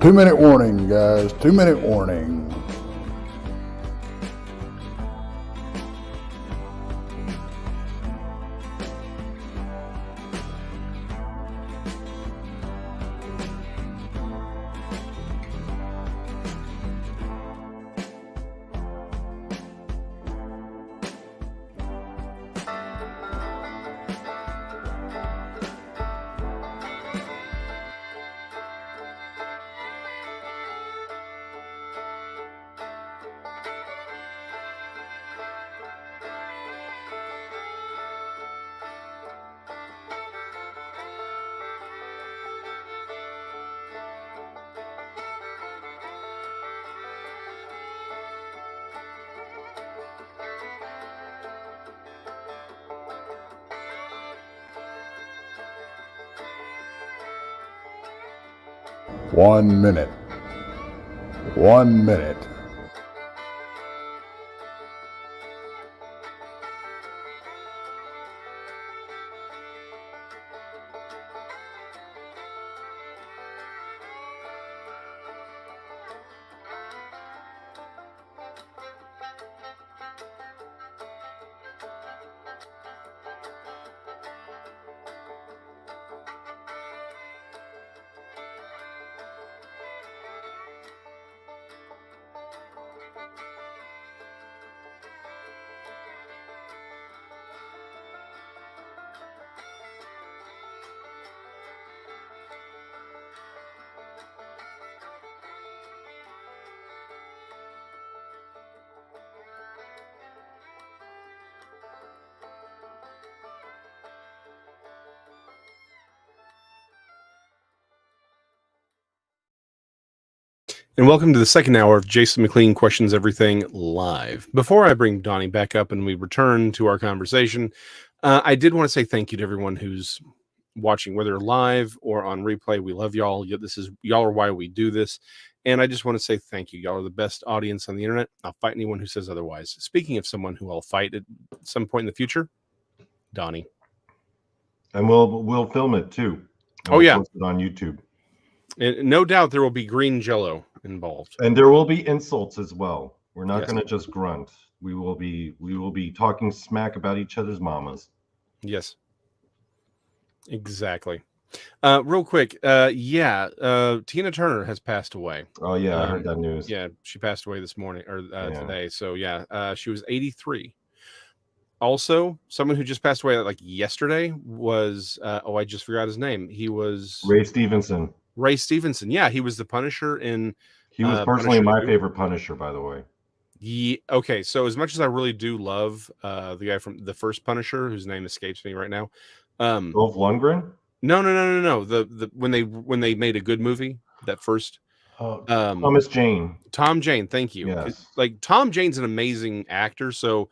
2-minute warning, guys. 2-minute warning. One minute. 1 minute. And welcome to the second hour of Jason McLean Questions Everything Live. Before I bring Donnie back up and we return to our conversation, I did want to say thank you to everyone who's watching, whether live or on replay. We love y'all. Y'all are why we do this. And I just want to say thank you. Y'all are the best audience on the internet. I'll fight anyone who says otherwise. Speaking of someone who I'll fight at some point in the future, Donnie. And we'll film it too. Oh, yeah. Post it on YouTube. And no doubt there will be green jello involved. And there will be insults as well. We're not Yes. going to just grunt. We will be talking smack about each other's mamas. Yes. Exactly. Real quick, Tina Turner has passed away. Oh yeah, I heard that news. Yeah, she passed away this morning or today. So she was 83. Also, someone who just passed away like yesterday was I just forgot his name. He was Ray Stevenson. Ray Stevenson. Yeah, he was the Punisher in. He was personally Punisher my 2. favorite Punisher, by the way. Yeah. Okay, so as much as I really do love the guy from the first Punisher, whose name escapes me right now. Dolph Lundgren? No. The when they made a good movie, that first. Thomas Jane. Tom Jane, thank you. Yes. Like Tom Jane's an amazing actor, so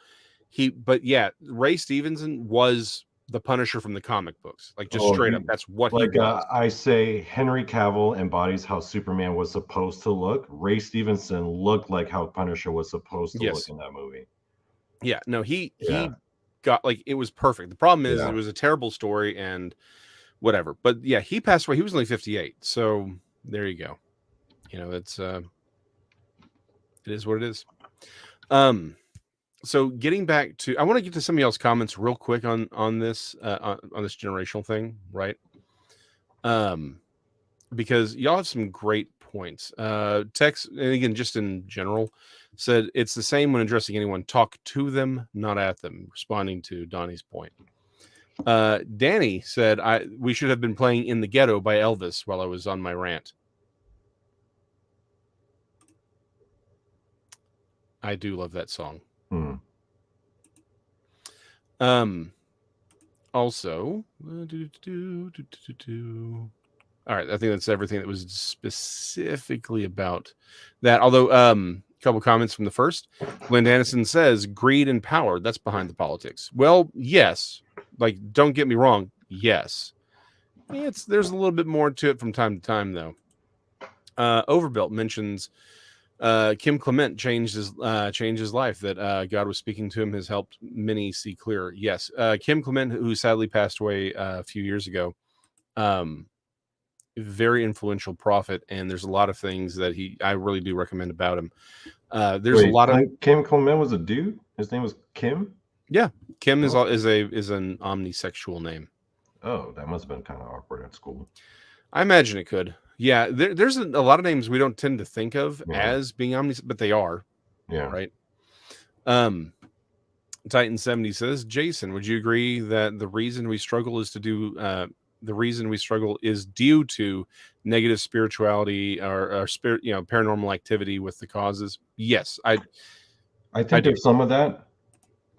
Ray Stevenson was the Punisher from the comic books. Like just straight up, that's what he was. I say Henry Cavill embodies how Superman was supposed to look. Ray Stevenson looked like how Punisher was supposed to look in that movie. Yeah, no, he got like it was perfect. The problem is it was a terrible story and whatever. But yeah, he passed away. He was only 58. So there you go. You know, it's it is what it is. So getting back to, I want to get to some of y'all's comments real quick on this on this generational thing, right? Because y'all have some great points. Tex, and again, just in general, said it's the same when addressing anyone. Talk to them, not at them. Responding to Donnie's point. Danny said, we should have been playing "In the Ghetto" by Elvis while I was on my rant. I do love that song. Also, all right, I think that's everything that was specifically about that. Although, a couple comments from the first. Glenn Dennison says, greed and power, that's behind the politics. Well, yes. Like, don't get me wrong. Yes. There's a little bit more to it from time to time, though. Overbuilt mentions Kim Clement changed his life, that God was speaking to him has helped many see clearer. Yes. Kim Clement, who sadly passed away a few years ago, very influential prophet, and there's a lot of things that I really do recommend about him. There's a lot of Kim Clement was a dude. His name was Kim. Yeah, Kim is Oh. is an omnisexual name. Oh, that must have been kind of awkward at school. I imagine it could. Yeah, there's a lot of names we don't tend to think of as being omnisexual, but they are. Yeah. Right. Titan 70 says, Jason, would you agree that the reason we struggle is due to negative spirituality or spirit, paranormal activity with the causes? Yes, I think there's some of that,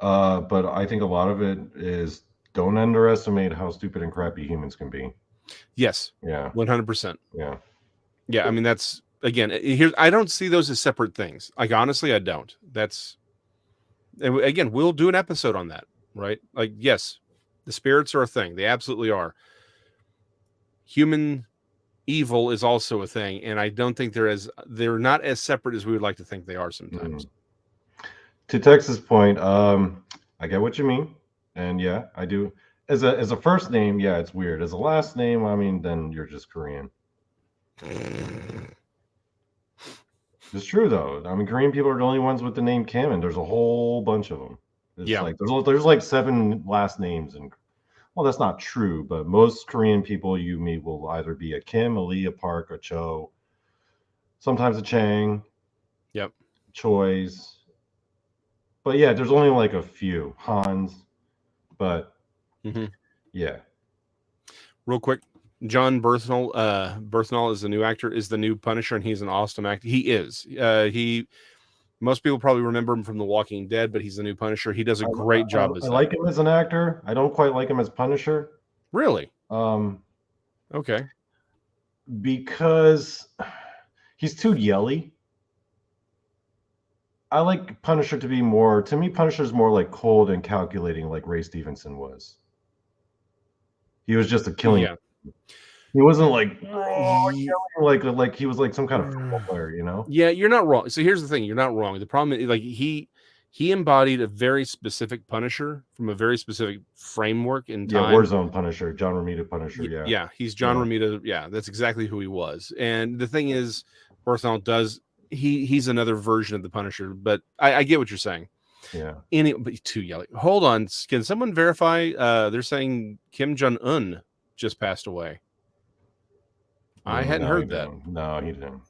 but I think a lot of it is don't underestimate how stupid and crappy humans can be. Yes. Yeah. 100%. Yeah. Yeah. I mean, that's again, I don't see those as separate things. Like, honestly, I don't. And again, we'll do an episode on that, right? Like, yes, the spirits are a thing. They absolutely are. Human evil is also a thing, and I don't think they're not as separate as we would like to think they are sometimes. To Texas' point, I get what you mean, and yeah, I do. As a first name, yeah, it's weird. As a last name, I mean, then you're just Korean. It's true though. I mean, Korean people are the only ones with the name Kim, and there's a whole bunch of them. There's like 7 last names, and well, that's not true, but most Korean people you meet will either be a Kim, a Lee, a Park, a Cho, sometimes a Chang. Yep. Choi's. But yeah, there's only like a few Hans, but yeah. Real quick, John Berthnall is the new actor, is the new Punisher, and he's an awesome actor. He is. Most people probably remember him from The Walking Dead, but he's the new Punisher. He does a great job as I like him as an actor. I don't quite like him as Punisher. Really? Okay. Because he's too yelly. I like Punisher to be more, to me, Punisher's more like cold and calculating, like Ray Stevenson was. He was just a killing. Yeah. He wasn't like he was like some kind of football player, you know? Yeah, you're not wrong. So here's the thing: you're not wrong. The problem is, like, he embodied a very specific Punisher from a very specific framework in time. Yeah, Warzone Punisher, John Romita Punisher. Yeah, yeah, he's John Romita. Yeah, that's exactly who he was. And the thing is, Berthnall does he's another version of the Punisher. But I get what you're saying. Yeah. But too yelly. Hold on, can someone verify? They're saying Kim Jong-un just passed away. I hadn't heard that. No, he didn't.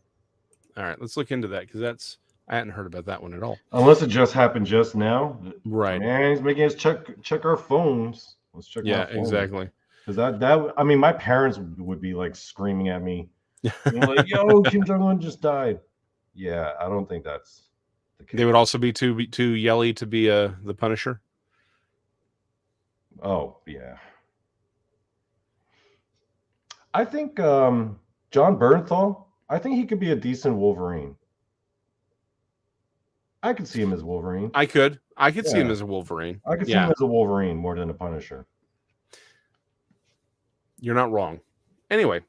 All right, let's look into that because I hadn't heard about that one at all. Unless it just happened just now. Right. Man, he's making us check our phones. Let's check. Yeah, exactly. Because that I mean, my parents would be like screaming at me, like, "Yo, Kim Jong-un just died." Yeah, I don't think that's the case. They would also be too yelly to be the Punisher. Oh yeah. I think John Bernthal, I think he could be a decent Wolverine. I could see him as Wolverine. I could see him as a Wolverine. I could see him as a Wolverine more than a Punisher. You're not wrong. Anyway,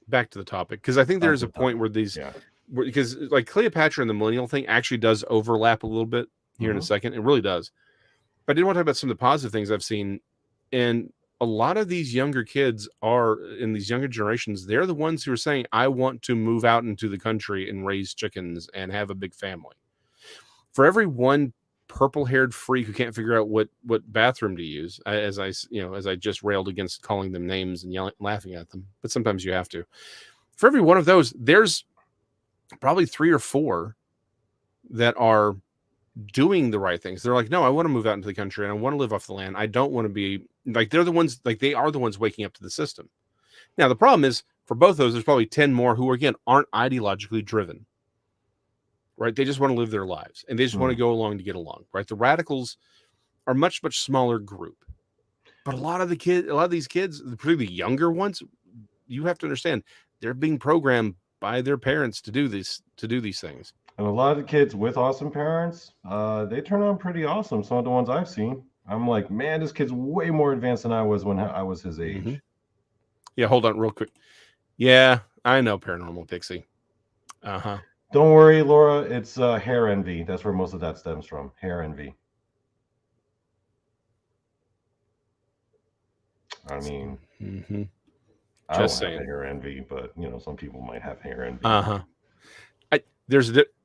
back to the topic, because I think there's a point where because like Cleopatra and the millennial thing actually does overlap a little bit here in a second. It really does. But I did want to talk about some of the positive things I've seen. And a lot of these younger kids in these younger generations, they're the ones who are saying, I want to move out into the country and raise chickens and have a big family. For every one purple-haired freak who can't figure out what bathroom to use, as I just railed against calling them names and laughing at them, but sometimes you have to. For every one of those, there's probably 3 or 4 that are doing the right things. They're like, no, I want to move out into the country and I want to live off the land. I don't want to be like, they're the ones, like, they are the ones waking up to the system. Now, the problem is for both those, there's probably 10 more who, again, aren't ideologically driven, right? They just want to live their lives and they just want to go along to get along, right? The radicals are much, much smaller group, but a lot of these kids, particularly the younger ones, you have to understand they're being programmed by their parents to do these things. And a lot of the kids with awesome parents, they turn out pretty awesome. Some of the ones I've seen, I'm like, man, this kid's way more advanced than I was when I was his age. Yeah, hold on real quick. Yeah, I know Paranormal Pixie. Don't worry, Laura. It's hair envy. That's where most of that stems from. Hair envy. I mean, I don't Just have saying. hair envy, but some people might have hair envy.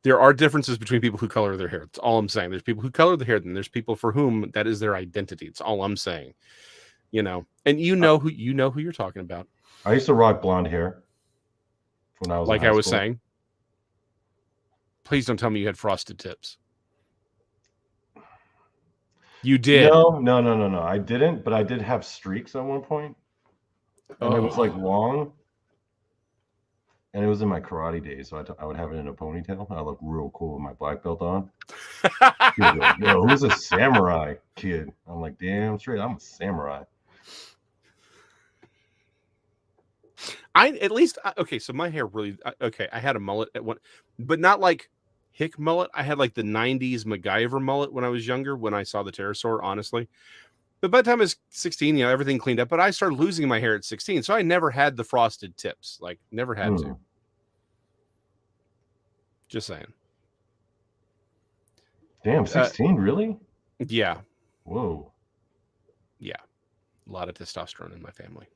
There are differences between people who color their hair. That's all I'm saying. There's people who color their hair, and there's people for whom that is their identity. It's all I'm saying. And you know who you're talking about. I used to rock blonde hair when I was Like in high I was school. saying. Please don't tell me you had frosted tips. You did. No. I didn't, but I did have streaks at one point, and it was like long, and it was in my karate days, so I would have it in a ponytail. I look real cool with my black belt on. Like, yo, who's a samurai kid? I'm like, damn straight, I'm a samurai. So my hair really I had a mullet at one, but not like hick mullet. I had like the 90s MacGyver mullet when I was younger, when I saw the pterosaur, honestly. But by the time I was 16, everything cleaned up. But I started losing my hair at 16, so I never had the frosted tips. Like, never had to. Just saying. Damn, 16, really? Yeah. Whoa. Yeah. A lot of testosterone in my family.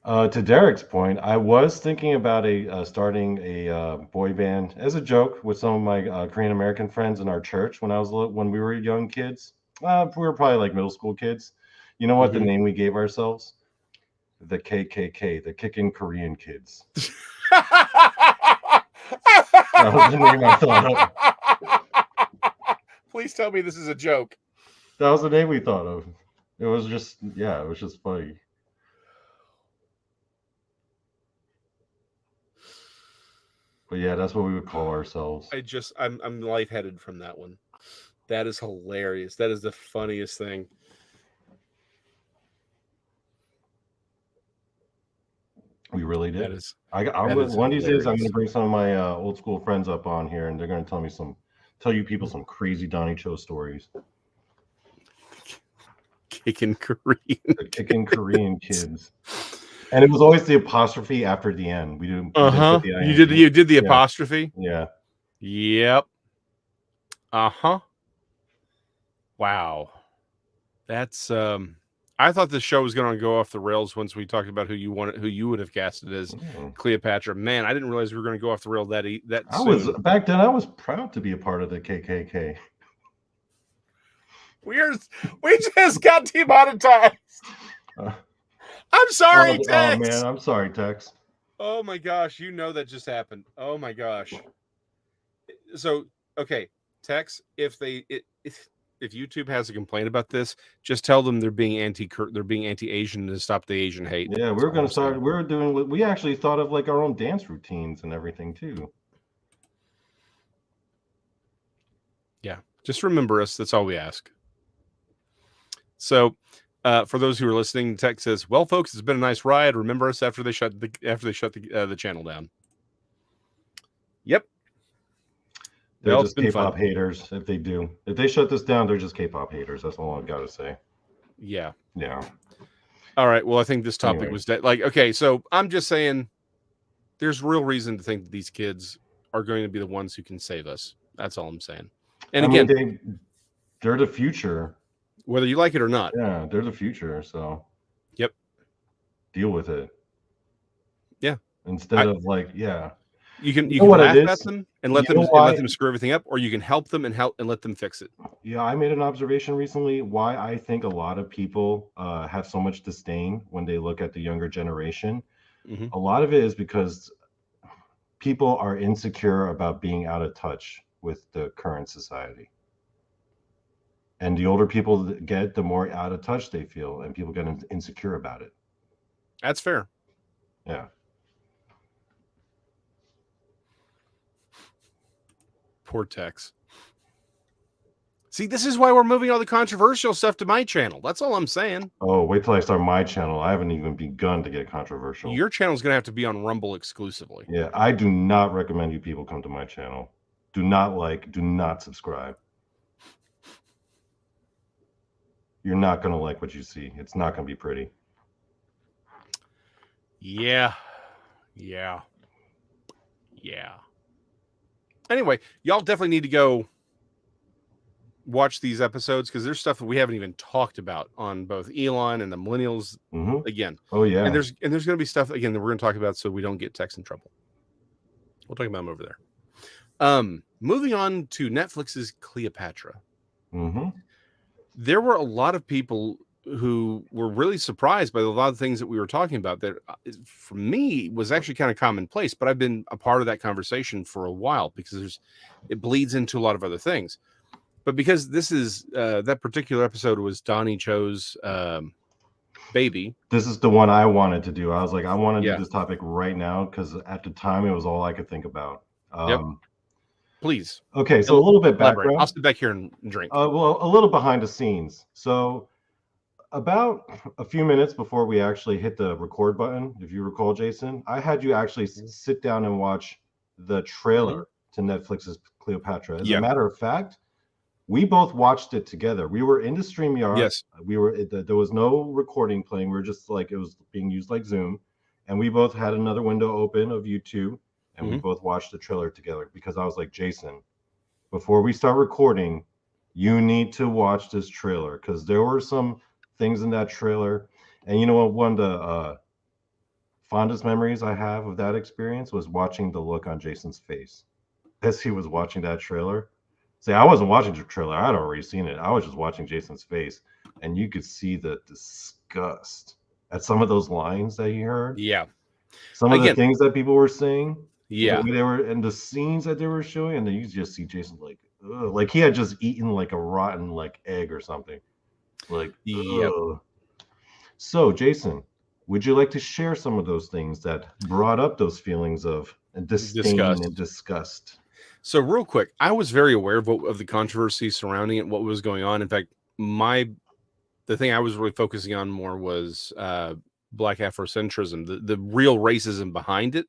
To Derek's point, I was thinking about starting a boy band as a joke with some of my Korean American friends in our church when we were young kids. We were probably like middle school kids. You know what the name we gave ourselves? The KKK, the Kickin' Korean Kids. That was the name I thought of. Please tell me this is a joke. That was the name we thought of. It was just funny. But yeah, that's what we would call ourselves. I'm lightheaded from that one. That is hilarious. That is the funniest thing. We really did. One of these days, I'm going to bring some of my old school friends up on here, and they're going to tell you people some crazy Donnie Cho stories. Kicking Korean. The Kicking Korean Kids. And it was always the apostrophe after the end. We do. You did the apostrophe. Yeah. Yep. Wow. That's I thought the show was going to go off the rails once we talked about who you would have casted as Cleopatra. Man, I didn't realize we were going to go off the rail that soon. Back then. I was proud to be a part of the KKK. We just got demonetized. I'm sorry, Tex. Oh man, I'm sorry, Tex. Oh my gosh, that just happened. Oh my gosh. So, okay, Tex, if YouTube has a complaint about this, just tell them they're being anti-Asian to stop the Asian hate. Yeah, we were going to start. We actually thought of like our own dance routines and everything too. Yeah, just remember us. That's all we ask. So, for those who are listening, Tex says, "Well, folks, it's been a nice ride. Remember us after they shut the channel down." Yep. They're just K-pop haters. If they shut this down, they're just K-pop haters. That's all I've got to say. Yeah. Yeah. All right. Well, I think this topic was okay. So I'm just saying, there's real reason to think that these kids are going to be the ones who can save us. That's all I'm saying. And they're the future, whether you like it or not. Yeah, they're the future. So. Yep. Deal with it. Yeah. Instead of yeah. You can laugh at them and let them screw everything up, or you can help them and let them fix it. Yeah, I made an observation recently why I think a lot of people have so much disdain when they look at the younger generation. Mm-hmm. A lot of it is because people are insecure about being out of touch with the current society. And the older people get, the more out of touch they feel, and people get insecure about it. That's fair. Yeah. Poor Tex. See, this is why we're moving all the controversial stuff to my channel. That's all I'm saying. Oh, wait till I start my channel. I haven't even begun to get controversial. Your channel's going to have to be on Rumble exclusively. Yeah, I do not recommend you people come to my channel. Do not subscribe. You're not going to like what you see. It's not going to be pretty. Yeah. Anyway, y'all definitely need to go watch these episodes because there's stuff that we haven't even talked about on both Elon and the Millennials again. Oh yeah. And there's going to be stuff again that we're going to talk about so we don't get Tex in trouble. We'll talk about them over there. Moving on to Netflix's Cleopatra. There were a lot of people who were really surprised by a lot of things that we were talking about that for me was actually kind of commonplace, but I've been a part of that conversation for a while because it bleeds into a lot of other things. But because this is that particular episode was Donnie Cho's baby. This is the one I wanted to do. I was like, I want to Yeah. do this topic right now because at the time it was all I could think about. Yep. Please. Okay, so a little bit background. I'll sit back here and drink. Well, a little behind the scenes. So about a few minutes before we actually hit the record button, if you recall, Jason, I had you actually sit down and watch the trailer to Netflix's Cleopatra. As a matter of fact, we both watched it together. We were in the StreamYard. Yes. There was no recording playing. We were just like, it was being used like Zoom. And we both had another window open of YouTube. And we both watched the trailer together because I was like, Jason, before we start recording, you need to watch this trailer because there were some things in that trailer. And you know what? One of the fondest memories I have of that experience was watching the look on Jason's face as he was watching that trailer. See, I wasn't watching the trailer. I had already seen it. I was just watching Jason's face. And you could see the disgust at some of those lines that he heard. Yeah. Some of the things that people were saying. Yeah. They were, and the scenes that they were showing, and then you just see Jason like he had just eaten like a rotten like egg or something. Like, So, Jason, would you like to share some of those things that brought up those feelings of disdain and disgust? So, real quick, I was very aware of the controversy surrounding it, what was going on. In fact, the thing I was really focusing on more was Black Afrocentrism, the real racism behind it.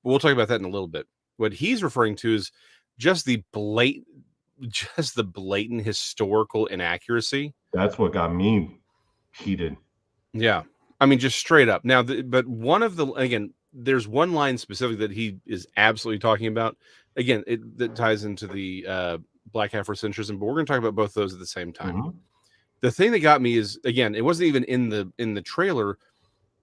But we'll talk about that in a little bit. What he's referring to is just the blatant historical inaccuracy. That's what got me heated. Yeah. I mean, just straight up. Now, but one of there's one line specifically that he is absolutely talking about. Again, that ties into the Black Afrocentrism, but we're going to talk about both of those at the same time. The thing that got me is, again, it wasn't even in the trailer,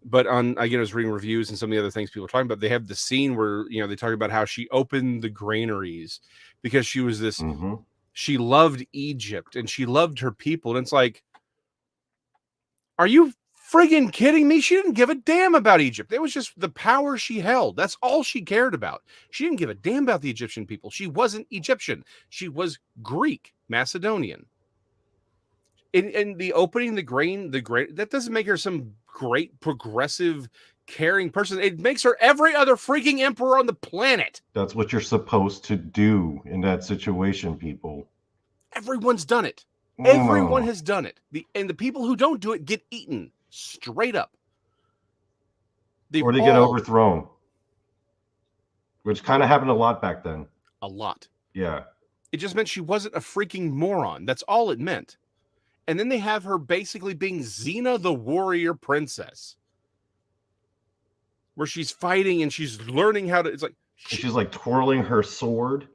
but I was reading reviews and some of the other things people are talking about. They have the scene where, they talk about how she opened the granaries because she was this, she loved Egypt and she loved her people. And it's like, are you friggin' kidding me? She didn't give a damn about Egypt. It was just the power she held. That's all she cared about. She didn't give a damn about the Egyptian people. She wasn't Egyptian. She was Greek, Macedonian. In the opening, the grain, that doesn't make her some great progressive, caring person. It makes her every other freaking emperor on the planet. That's what you're supposed to do in that situation, people. Everyone's done it. Everyone has done it. And the people who don't do it get eaten straight up. Or they get overthrown, which kind of happened a lot back then. A lot. Yeah. It just meant she wasn't a freaking moron. That's all it meant. And then they have her basically being Xena the warrior princess, where she's fighting and she's learning how to. It's like she's like twirling her sword.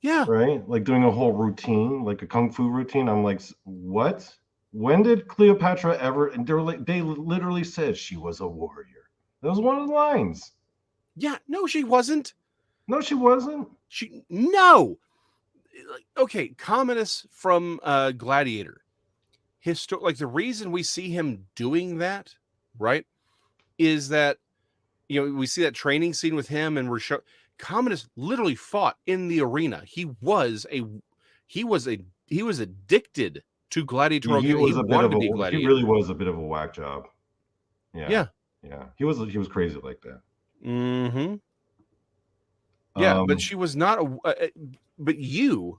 Yeah. Right? Like doing a whole routine, like a kung fu routine. I'm like, what? When did Cleopatra ever? And they literally said she was a warrior. That was one of the lines. Yeah. No, she wasn't. No, she wasn't. No. Okay. Commodus from Gladiator. Like the reason we see him doing that, right, is that we see that training scene with him, and Commodus literally fought in the arena. He was addicted to gladiatorial. He really was a bit of a whack job. Yeah. He was crazy like that. Mm-hmm. Yeah, but she was not but you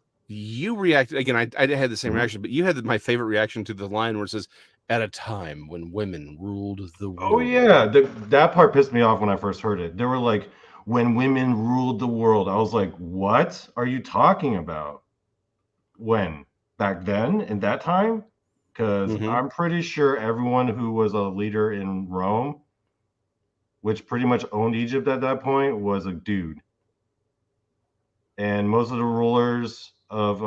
reacted again. I had the same reaction, but you had my favorite reaction to the line where it says, "At a time when women ruled the world." Oh yeah, that part pissed me off when I first heard it. They were like, "When women ruled the world." I was like, "What are you talking about? When? Back then? In that time?" Because I'm pretty sure everyone who was a leader in Rome, which pretty much owned Egypt at that point, was a dude. and most of the rulers of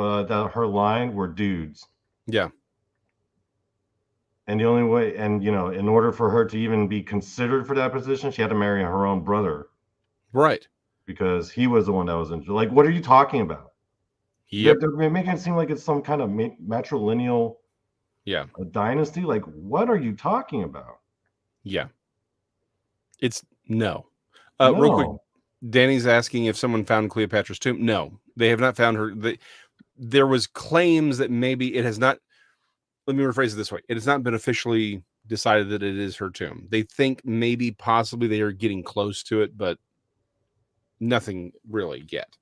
her line were dudes. Yeah. And the only way, and in order for her to even be considered for that position, she had to marry her own brother. Right. Because he was the one that was in. Like, what are you talking about? Yep. They're making it seem like it's some kind of matrilineal dynasty. Like, what are you talking about? Yeah. It's no. No. Real quick, Danny's asking if someone found Cleopatra's tomb. No, they have not found her. There was claims that maybe it has not. Let me rephrase it this way: it has not been officially decided that it is her tomb. They think maybe possibly they are getting close to it, but nothing really yet.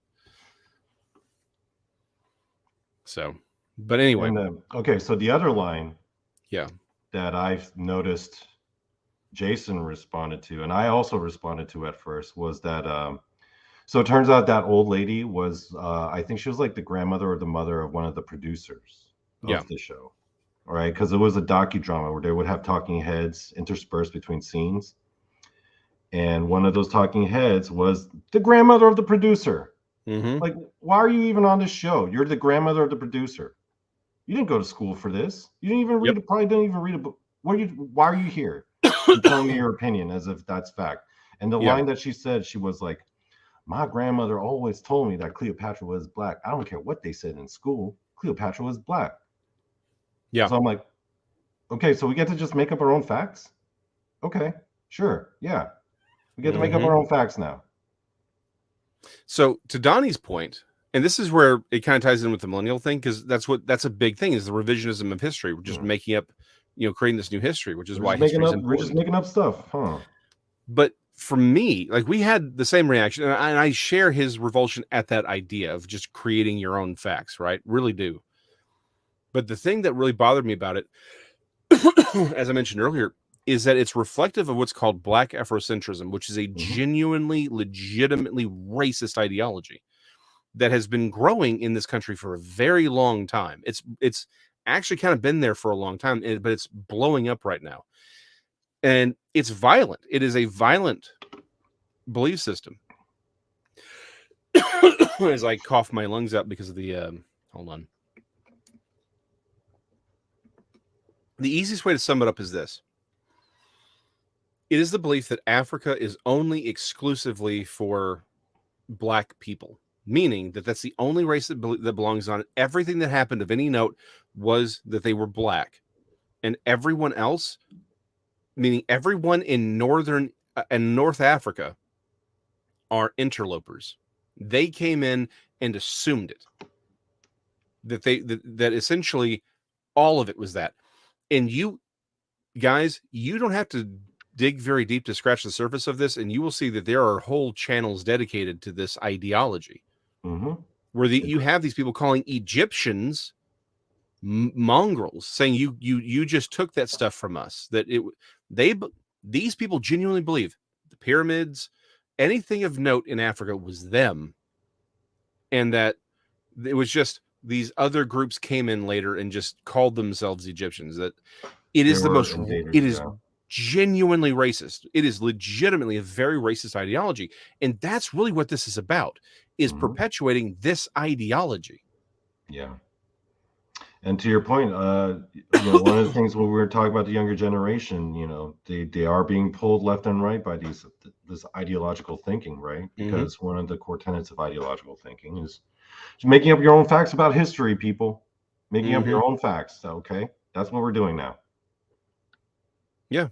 So, but anyway. And, okay, so the other line, that I've noticed Jason responded to, and I also responded to at first, was that so it turns out that old lady was I think she was like the grandmother or the mother of one of the producers of the show. All right, because it was a docudrama where they would have talking heads interspersed between scenes. And one of those talking heads was the grandmother of the producer. Mm-hmm. Like, why are you even on this show? You're the grandmother of the producer. You didn't go to school for this. You didn't even read. Probably didn't even read a book. Why are you here? You're telling me your opinion as if that's fact. And the line that she said, she was like, "My grandmother always told me that Cleopatra was black. I don't care what they said in school. Cleopatra was black." Yeah. So I'm like, okay, so we get to just make up our own facts? Okay, sure, yeah. We get to make up our own facts now. So to Donnie's point, and this is where it kind of ties in with the millennial thing, because that's a big thing, is the revisionism of history. We're just making up, creating this new history, which is why history is important. We're just making up stuff, huh? But for me, like, we had the same reaction, and I share his revulsion at that idea of just creating your own facts, right? Really do. But the thing that really bothered me about it, as I mentioned earlier, is that it's reflective of what's called Black Afrocentrism, which is a genuinely, legitimately racist ideology that has been growing in this country for a very long time. It's actually kind of been there for a long time, but it's blowing up right now. And it's violent. It is a violent belief system. As I cough my lungs out because of the, hold on. The easiest way to sum it up is this. It is the belief that Africa is only exclusively for black people, meaning that that's the only race that belongs on it. Everything that happened of any note was that they were black. And everyone else, meaning everyone in Northern and North Africa, are interlopers. They came in and assumed it. That essentially all of it was that. And you guys, you don't have to dig very deep to scratch the surface of this, and you will see that there are whole channels dedicated to this ideology, where you have these people calling Egyptians mongrels, saying you just took that stuff from us. That these people genuinely believe the pyramids, anything of note in Africa was them, and that it was just these other groups came in later and just called themselves Egyptians. That it is genuinely racist. It is legitimately a very racist ideology. And that's really what this is about, is perpetuating this ideology. Yeah. And to your point, one of the things when we were talking about the younger generation, they are being pulled left and right by this ideological thinking, right? Because one of the core tenets of ideological thinking is just making up your own facts about history, people. Making up your own facts. Okay. That's what we're doing now. Yeah.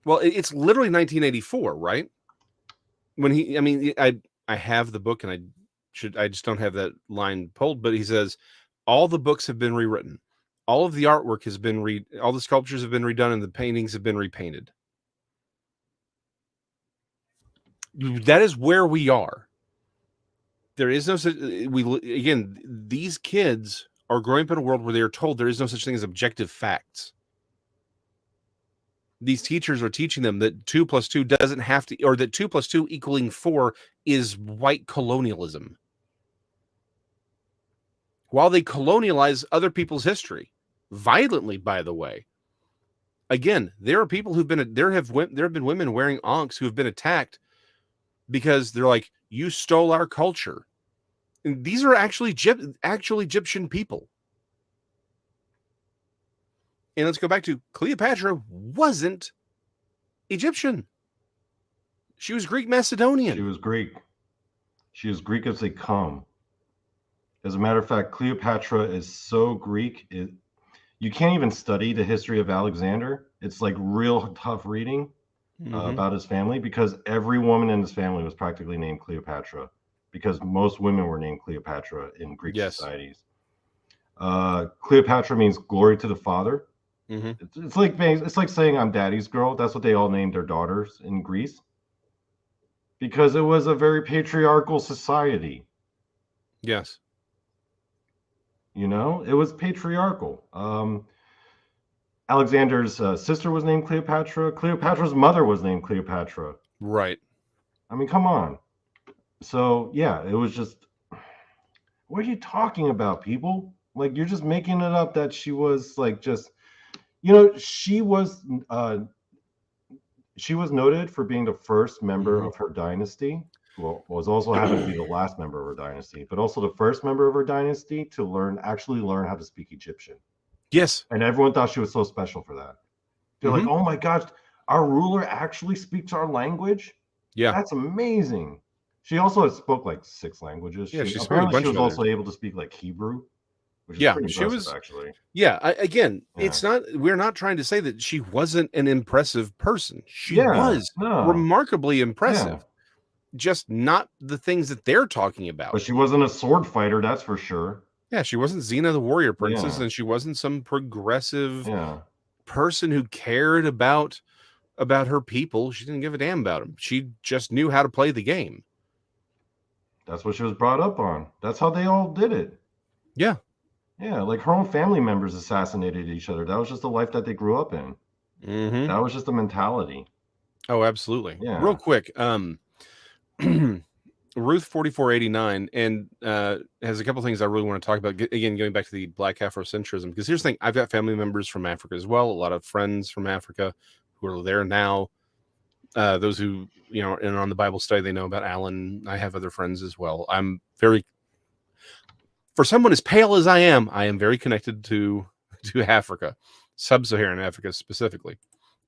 Well, it's literally 1984, right? When I have the book, and I just don't have that line pulled, but he says, all the books have been rewritten. All of the artwork has been all the sculptures have been redone, and the paintings have been repainted. That is where we are. There is no such, these kids are growing up in a world where they are told there is no such thing as objective facts. These teachers are teaching them that 2 + 2 doesn't have to, or that 2 + 2 = 4 is white colonialism. While they colonialize other people's history violently, by the way. Again, there are people there have been women wearing ankhs who have been attacked because they're like, you stole our culture. And these are actually Egyptian people. And let's go back to Cleopatra wasn't Egyptian. She was Greek Macedonian. She was Greek. She was Greek as they come. As a matter of fact, Cleopatra is so Greek, you can't even study the history of Alexander. It's like real tough reading about his family, because every woman in his family was practically named Cleopatra, because most women were named Cleopatra in Greek societies. Cleopatra means glory to the father. It's like saying I'm daddy's girl. That's what they all named their daughters in Greece, because it was a very patriarchal society. Yes. You know, it was patriarchal. Alexander's sister was named Cleopatra. Cleopatra's mother was named Cleopatra. Right. I mean, come on. So, yeah, it was just, what are you talking about, people? Like, you're just making it up that she was like just, you know, she was noted for being the first member of her dynasty. Well, was also happened to be the last member of her dynasty, but also the first member of her dynasty to actually learn how to speak Egyptian. Yes. And everyone thought she was so special for that. They're like, oh my gosh, our ruler actually speaks our language? Yeah. That's amazing. She also spoke like 6 languages. Yeah, she was also able to speak like Hebrew, which is pretty impressive, actually. Yeah, it's not, we're not trying to say that she wasn't an impressive person. She was remarkably impressive. Just not the things that they're talking about. But she wasn't a sword fighter, that's for sure. Yeah, she wasn't Xena the warrior princess, and she wasn't some progressive person who cared about her people. She didn't give a damn about them. She just knew how to play the game. That's what she was brought up on. That's how they all did it. Yeah. Yeah, like her own family members assassinated each other. That was just the life that they grew up in. That was just a mentality. Oh, absolutely. Yeah. Real quick, Ruth 4489 and has a couple things I really want to talk about. Again, going back to the Black Afrocentrism, because here's the thing: I've got family members from Africa as well. A lot of friends from Africa who are there now. Those who and on the Bible study, they know about Alan. I have other friends as well. I'm very, for someone as pale as I am very connected to Africa, sub-Saharan Africa specifically.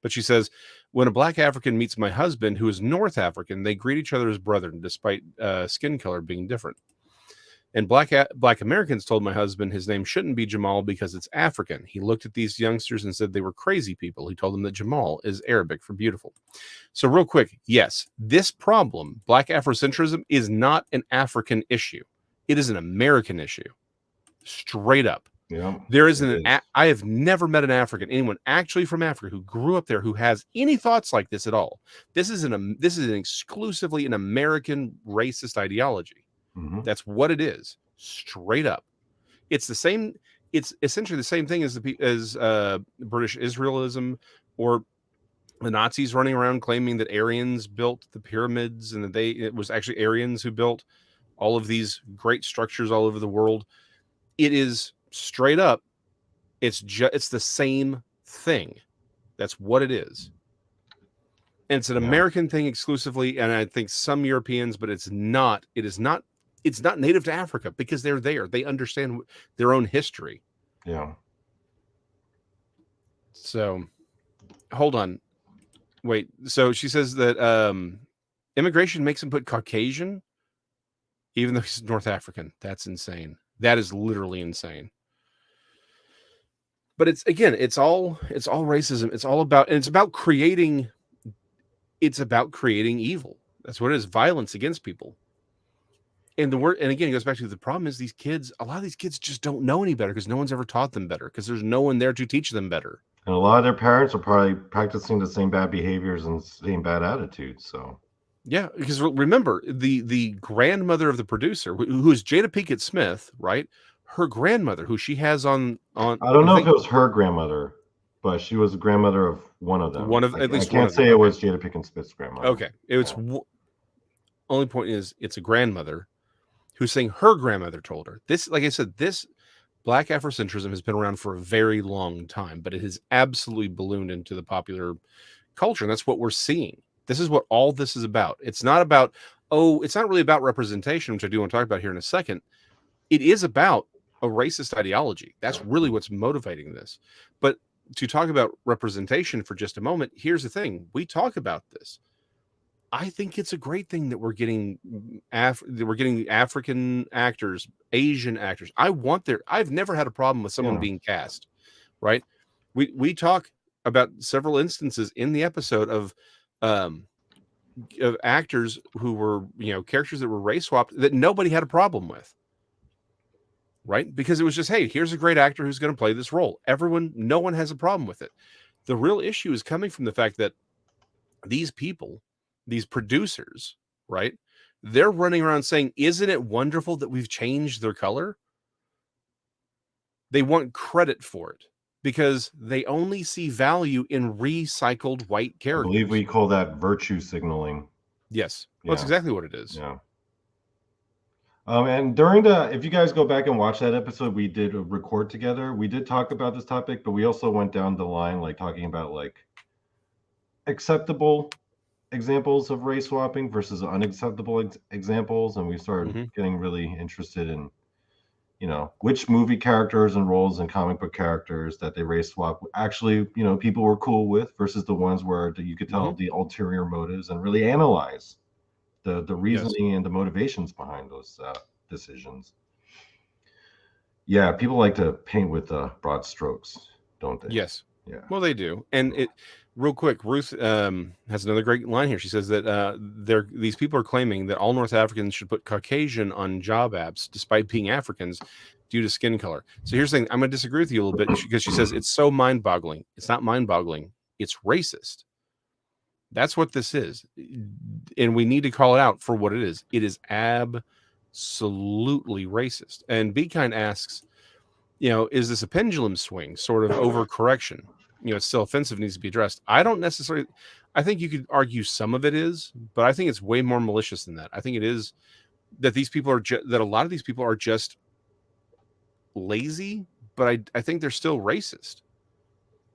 But she says, when a Black African meets my husband, who is North African, they greet each other as brethren, despite skin color being different. And Black Americans told my husband his name shouldn't be Jamal because it's African. He looked at these youngsters and said they were crazy people. He told them that Jamal is Arabic for beautiful. So real quick, yes, this problem, Black Afrocentrism, is not an African issue. It is an American issue. Straight up. Yeah, there isn't I have never met an African, anyone actually from Africa who grew up there who has any thoughts like this at all. This is an exclusively an American racist ideology. That's what it is, straight up. It's the same. It's essentially the same thing as British Israelism or the Nazis running around claiming that Aryans built the pyramids and that it was actually Aryans who built all of these great structures all over the world. It is straight up, it's the same thing. That's what it is. And it's an American thing exclusively, and I think some Europeans, but it's not native to Africa because they're there. They understand their own history. Yeah. So hold on. Wait. So she says that immigration makes him put Caucasian, even though he's North African. That's insane. That is literally insane. But it's all racism. It's about creating evil. That's what it is. Violence against people. And again, it goes back to the problem is a lot of these kids just don't know any better because no one's ever taught them better because there's no one there to teach them better. And a lot of their parents are probably practicing the same bad behaviors and same bad attitudes. So yeah, because remember the grandmother of the producer, who is Jada Pinkett Smith, right? Her grandmother, who she has on I don't know if it was her grandmother, but she was the grandmother of one of them. At least I can't say it was Jada Pinkett Smith's grandmother. Okay, only point is it's a grandmother who's saying her grandmother told her this. Like I said, this Black Afrocentrism has been around for a very long time, but it has absolutely ballooned into the popular culture, and that's what we're seeing. This is what all this is about. It's not about, it's not really about representation, which I do want to talk about here in a second. It is about a racist ideology. That's really what's motivating this. But to talk about representation for just a moment, here's the thing. We talk about this. I think it's a great thing that we're getting African actors, Asian actors. I've never had a problem with someone being cast, right? We talk about several instances in the episode of actors who were, characters that were race swapped that nobody had a problem with. Right? Because it was just, hey, here's a great actor who's going to play this role. No one has a problem with it. The real issue is coming from the fact that these people, these producers, right? They're running around saying, isn't it wonderful that we've changed their color? They want credit for it because they only see value in recycled white characters. I believe we call that virtue signaling. Yes. Well, that's exactly what it is. Yeah. And during if you guys go back and watch that episode, we did record together. We did talk about this topic, but we also went down the line, like talking about like acceptable examples of race swapping versus unacceptable examples. And we started getting really interested in, which movie characters and roles and comic book characters that they race swap actually, people were cool with versus the ones where you could tell the ulterior motives and really analyze the reasoning and the motivations behind those decisions. Yeah, people like to paint with broad strokes, don't they? Yes. Yeah. Well, they do. And real quick, Ruth has another great line here. She says that these people are claiming that all North Africans should put Caucasian on job apps despite being Africans due to skin color. So here's the thing. I'm going to disagree with you a little bit because she says it's so mind-boggling. It's not mind-boggling. It's racist. That's what this is. And we need to call it out for what it is. It is absolutely racist. And Be Kind asks, is this a pendulum swing, sort of overcorrection? It's still offensive, needs to be addressed. I think you could argue some of it is, but I think it's way more malicious than that. I think it is that that a lot of these people are just lazy, but I think they're still racist.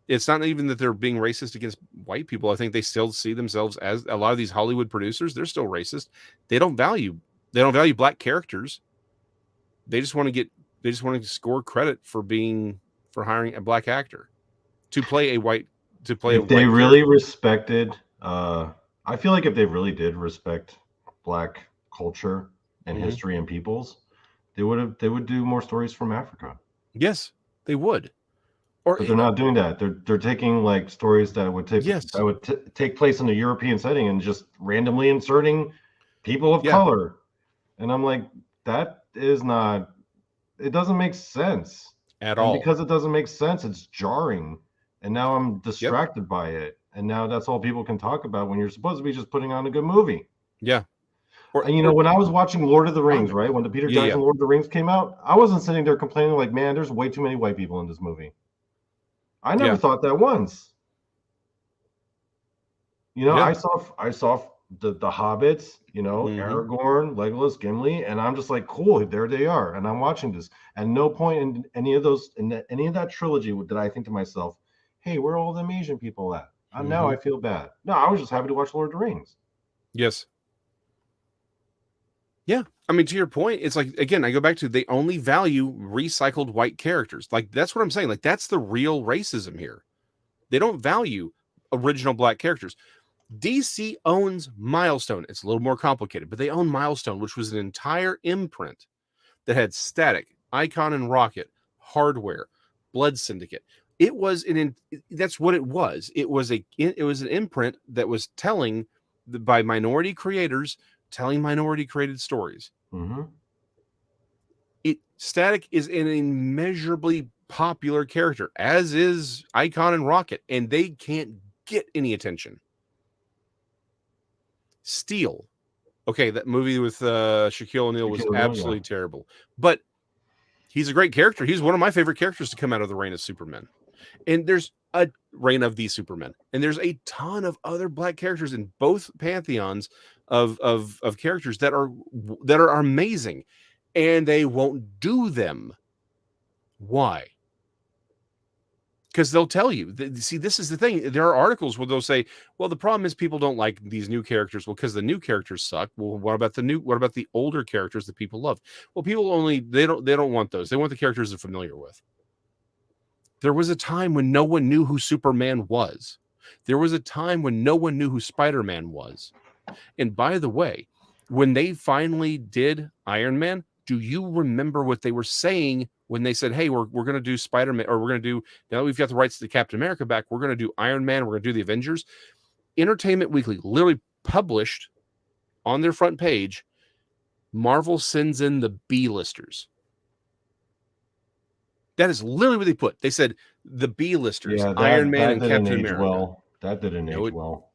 It's not even that they're being racist against white people. I think they still see themselves as a lot of these Hollywood producers. They're still racist. They don't value black characters. They just want to score credit for hiring a black actor to play a white. If they really respected, I feel like if they really did respect black culture and history and peoples, they would do more stories from Africa. Yes, they would. But they're not doing that. They're taking like stories that would take place in a European setting and just randomly inserting people of color. And I'm like, that is not. It doesn't make sense at all. Because it doesn't make sense, it's jarring. And now I'm distracted by it. And now that's all people can talk about when you're supposed to be just putting on a good movie. Yeah. When I was watching Lord of the Rings, right? When the Peter Jackson Lord of the Rings came out, I wasn't sitting there complaining like, man, there's way too many white people in this movie. I never thought that once. I saw the Hobbits, Aragorn, Legolas, Gimli, and I'm just like, cool, there they are. And I'm watching this. At no point in any of that trilogy did I think to myself, hey, where are all them Asian people at? Now I feel bad. No, I was just happy to watch Lord of the Rings. Yes. Yeah. I mean, to your point, it's like, again, I go back to they only value recycled white characters. Like, that's what I'm saying. Like, that's the real racism here. They don't value original black characters. DC owns Milestone. It's a little more complicated, but they own Milestone, which was an entire imprint that had Static, Icon and Rocket, Hardware, Blood Syndicate. It was that's what it was. It was an imprint that was telling by minority creators, telling minority created stories. Static is an immeasurably popular character, as is Icon and Rocket, and they can't get any attention. Steel. Okay, that movie with Shaquille O'Neal was absolutely terrible. But he's a great character. He's one of my favorite characters to come out of the Reign of Supermen. And there's a Reign of the Supermen. And there's a ton of other black characters in both pantheons of characters that are amazing. And they won't do them. Why? Because they'll tell you. See, this is the thing. There are articles where they'll say, "Well, the problem is people don't like these new characters." Well, because the new characters suck. Well, what about the older characters that people love? Well, they don't want those. They want the characters they're familiar with. There was a time when no one knew who Superman was. There was a time when no one knew who Spider-Man was. And by the way, when they finally did Iron Man, do you remember what they were saying when they said, "Hey, we're going to do Spider-Man, or we're going to do, now that we've got the rights to Captain America back, we're going to do Iron Man, we're going to do the Avengers"? Entertainment Weekly literally published on their front page, Marvel sends in the B-listers. That is literally what they put. They said the B-listers, Yeah, Iron Man and didn't Captain age America. well. That didn't age well.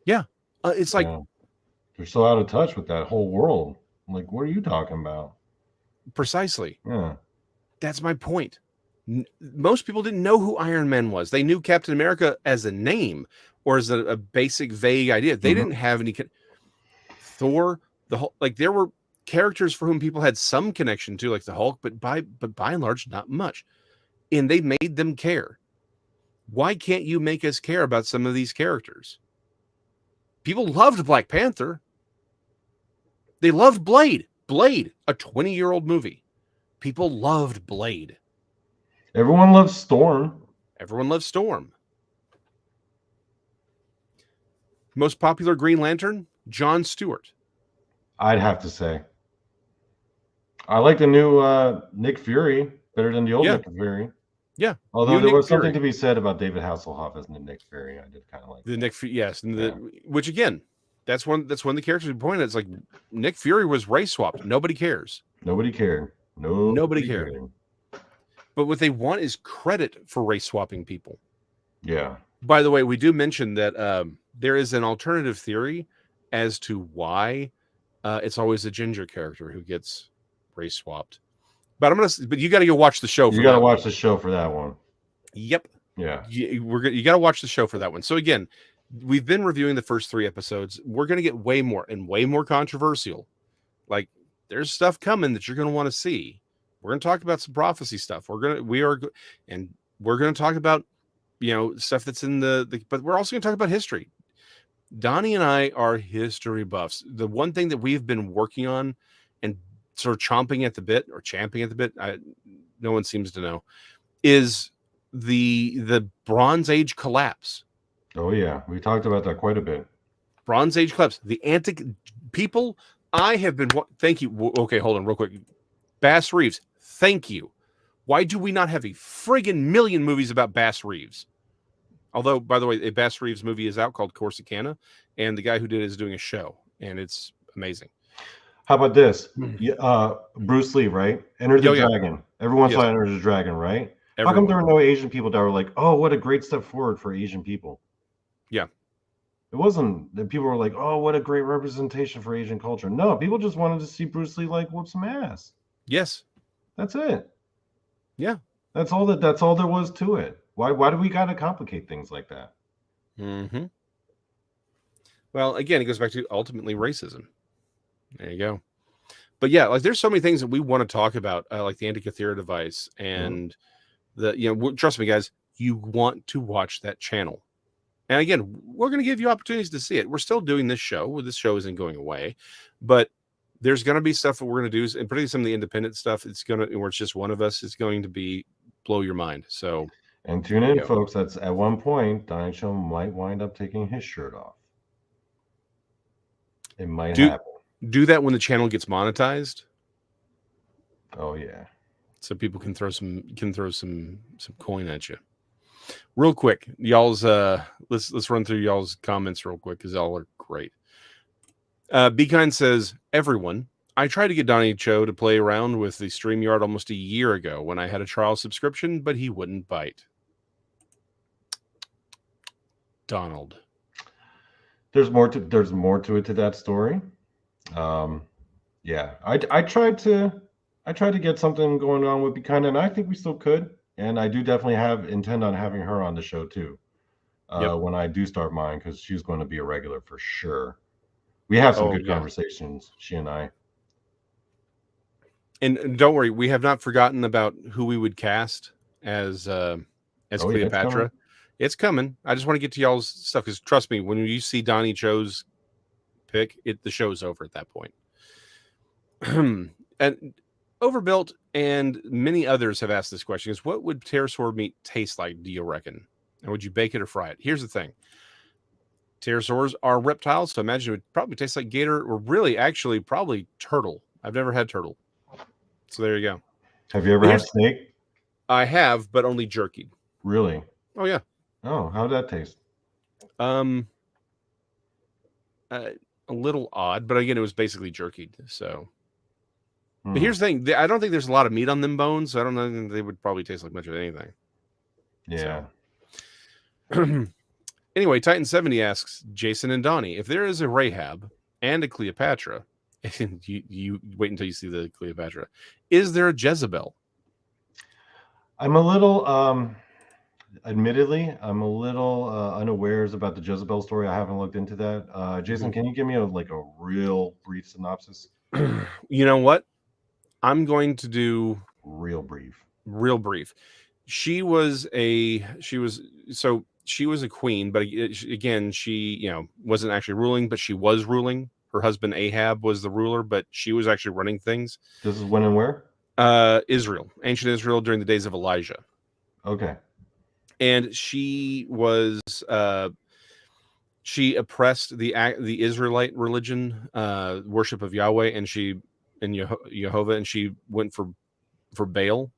Yeah. It's like, they're so out of touch with that whole world. Like, what are you talking about? Precisely. Yeah. That's my point. Most people didn't know who Iron Man was. They knew Captain America as a name or as a basic, vague idea. They didn't have any. Thor, the whole, like, there were characters for whom people had some connection to, like the Hulk, but by and large, not much. And they made them care. Why can't you make us care about some of these characters? People loved Black Panther. They loved Blade. Blade, a 20-year-old movie. People loved Blade. Everyone loves Storm. Everyone loves Storm. Most popular Green Lantern, Jon Stewart. I'd have to say. I like the new Nick Fury better than the old Nick Fury. Yeah. Although there was something to be said about David Hasselhoff as Nick Fury. I did kind of like the Nick Fury, yes. And which again, that's one of the characters we pointed at. It's like Nick Fury was race swapped. Nobody cares. Nobody cared. Nobody cared. But what they want is credit for race swapping people. Yeah. By the way, we do mention that there is an alternative theory as to why it's always a ginger character who gets race swapped. But you got to go watch the show. You got to watch the show for that one. Yep. Yeah. You got to watch the show for that one. So again, we've been reviewing the first 3 episodes. We're going to get way more controversial. Like, there's stuff coming that you're going to want to see. We're going to talk about some prophecy stuff. We're going to talk about, stuff that's in but we're also going to talk about history. Donnie and I are history buffs. The one thing that we've been working on and sort of champing at the bit, no one seems to know, is the Bronze Age collapse. Oh yeah, we talked about that quite a bit. Bronze Age collapse. The people. I have been. Thank you. Okay, hold on, real quick. Bass Reeves. Thank you. Why do we not have a friggin' million movies about Bass Reeves? Although, by the way, a Bass Reeves movie is out called Corsicana, and the guy who did it is doing a show, and it's amazing. How about this? Bruce Lee, right? Enter the Dragon. Everyone saw Enter the Dragon, right? How come there were no Asian people that were like, "Oh, what a great step forward for Asian people"? Yeah. It wasn't that people were like, "Oh, what a great representation for Asian culture." No, people just wanted to see Bruce Lee like whoop some ass. Yes. That's it. Yeah. That's all there was to it. Why do we got to complicate things like that? Mm-hmm. Well, again, it goes back to ultimately racism. There you go. But yeah, like there's so many things that we want to talk about, like the Antikythera device and trust me, guys, you want to watch that channel. And again, we're going to give you opportunities to see it. We're still doing this show. This show isn't going away, but there's going to be stuff that we're going to do, and particularly some of the independent stuff. Where it's just one of us. It's going to be blow your mind. So, and tune in, folks. That's at one point, Donnie Show might wind up taking his shirt off. It might happen. Do that when the channel gets monetized. Oh yeah. So people can throw some coin at you. Real quick, y'all's let's run through y'all's comments real quick because y'all are great. Be Kind says, everyone, I tried to get Donnie Cho to play around with the StreamYard almost a year ago when I had a trial subscription, but he wouldn't bite. Donald. There's more to it to that story. Yeah, I tried to get something going on with Be Kind, and I think we still could. And I do definitely intend on having her on the show too. When I do start mine, because she's going to be a regular for sure. We have some good conversations, she and I. And don't worry, we have not forgotten about who we would cast as Oh, yeah, Cleopatra. It's coming. I just want to get to y'all's stuff because trust me, when you see Donnie Cho's pick, the show's over at that point. And Overbuilt and many others have asked this question: is what would pterosaur meat taste like? Do you reckon? And would you bake it or fry it? Here's the thing: pterosaurs are reptiles, so imagine it would probably taste like gator, or really, actually, probably turtle. I've never had turtle, so there you go. Have you ever had snake? I have, but only jerky. Really? Oh yeah. Oh, how'd that taste? A little odd, but again, it was basically jerkied. So, but here's the thing: I don't think there's a lot of meat on them bones, so I don't know. They would probably taste like much of anything. Yeah. So. Anyway, Titan 70 asks Jason and Donnie if there is a Rahab and a Cleopatra. And you wait until you see the Cleopatra. Is there a Jezebel? I'm a little, admittedly, I'm a little unawares about the Jezebel story. I haven't looked into that. Jason, can you give me a real brief synopsis? You know what? I'm going to do real brief. She was a queen, but again, she wasn't actually ruling, but she was ruling. Her husband Ahab was the ruler, but she was actually running things. This is when and where? Israel, ancient Israel, during the days of Elijah. Okay. And she was she oppressed the Israelite religion, worship of Yahweh, and Jehovah, and she went for Baal.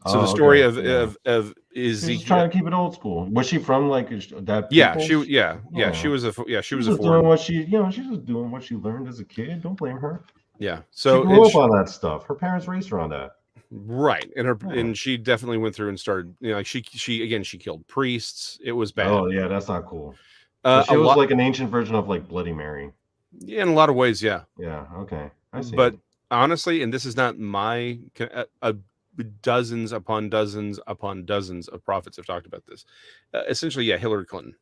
So the story of Ezekiel. She's trying to keep it old school. Was she from that? Yeah, she was a doing what she she's just doing what she learned as a kid. Don't blame her. Yeah, so she grew up on that stuff. Her parents raised her on that. Right, and she definitely went through and started. She killed priests. It was bad. Oh yeah, that's not cool. She was like an ancient version of Bloody Mary. Yeah, in a lot of ways, yeah. Yeah. Okay, I see. But honestly, and this is not my dozens upon dozens upon dozens of prophets have talked about this. Essentially, yeah, Hillary Clinton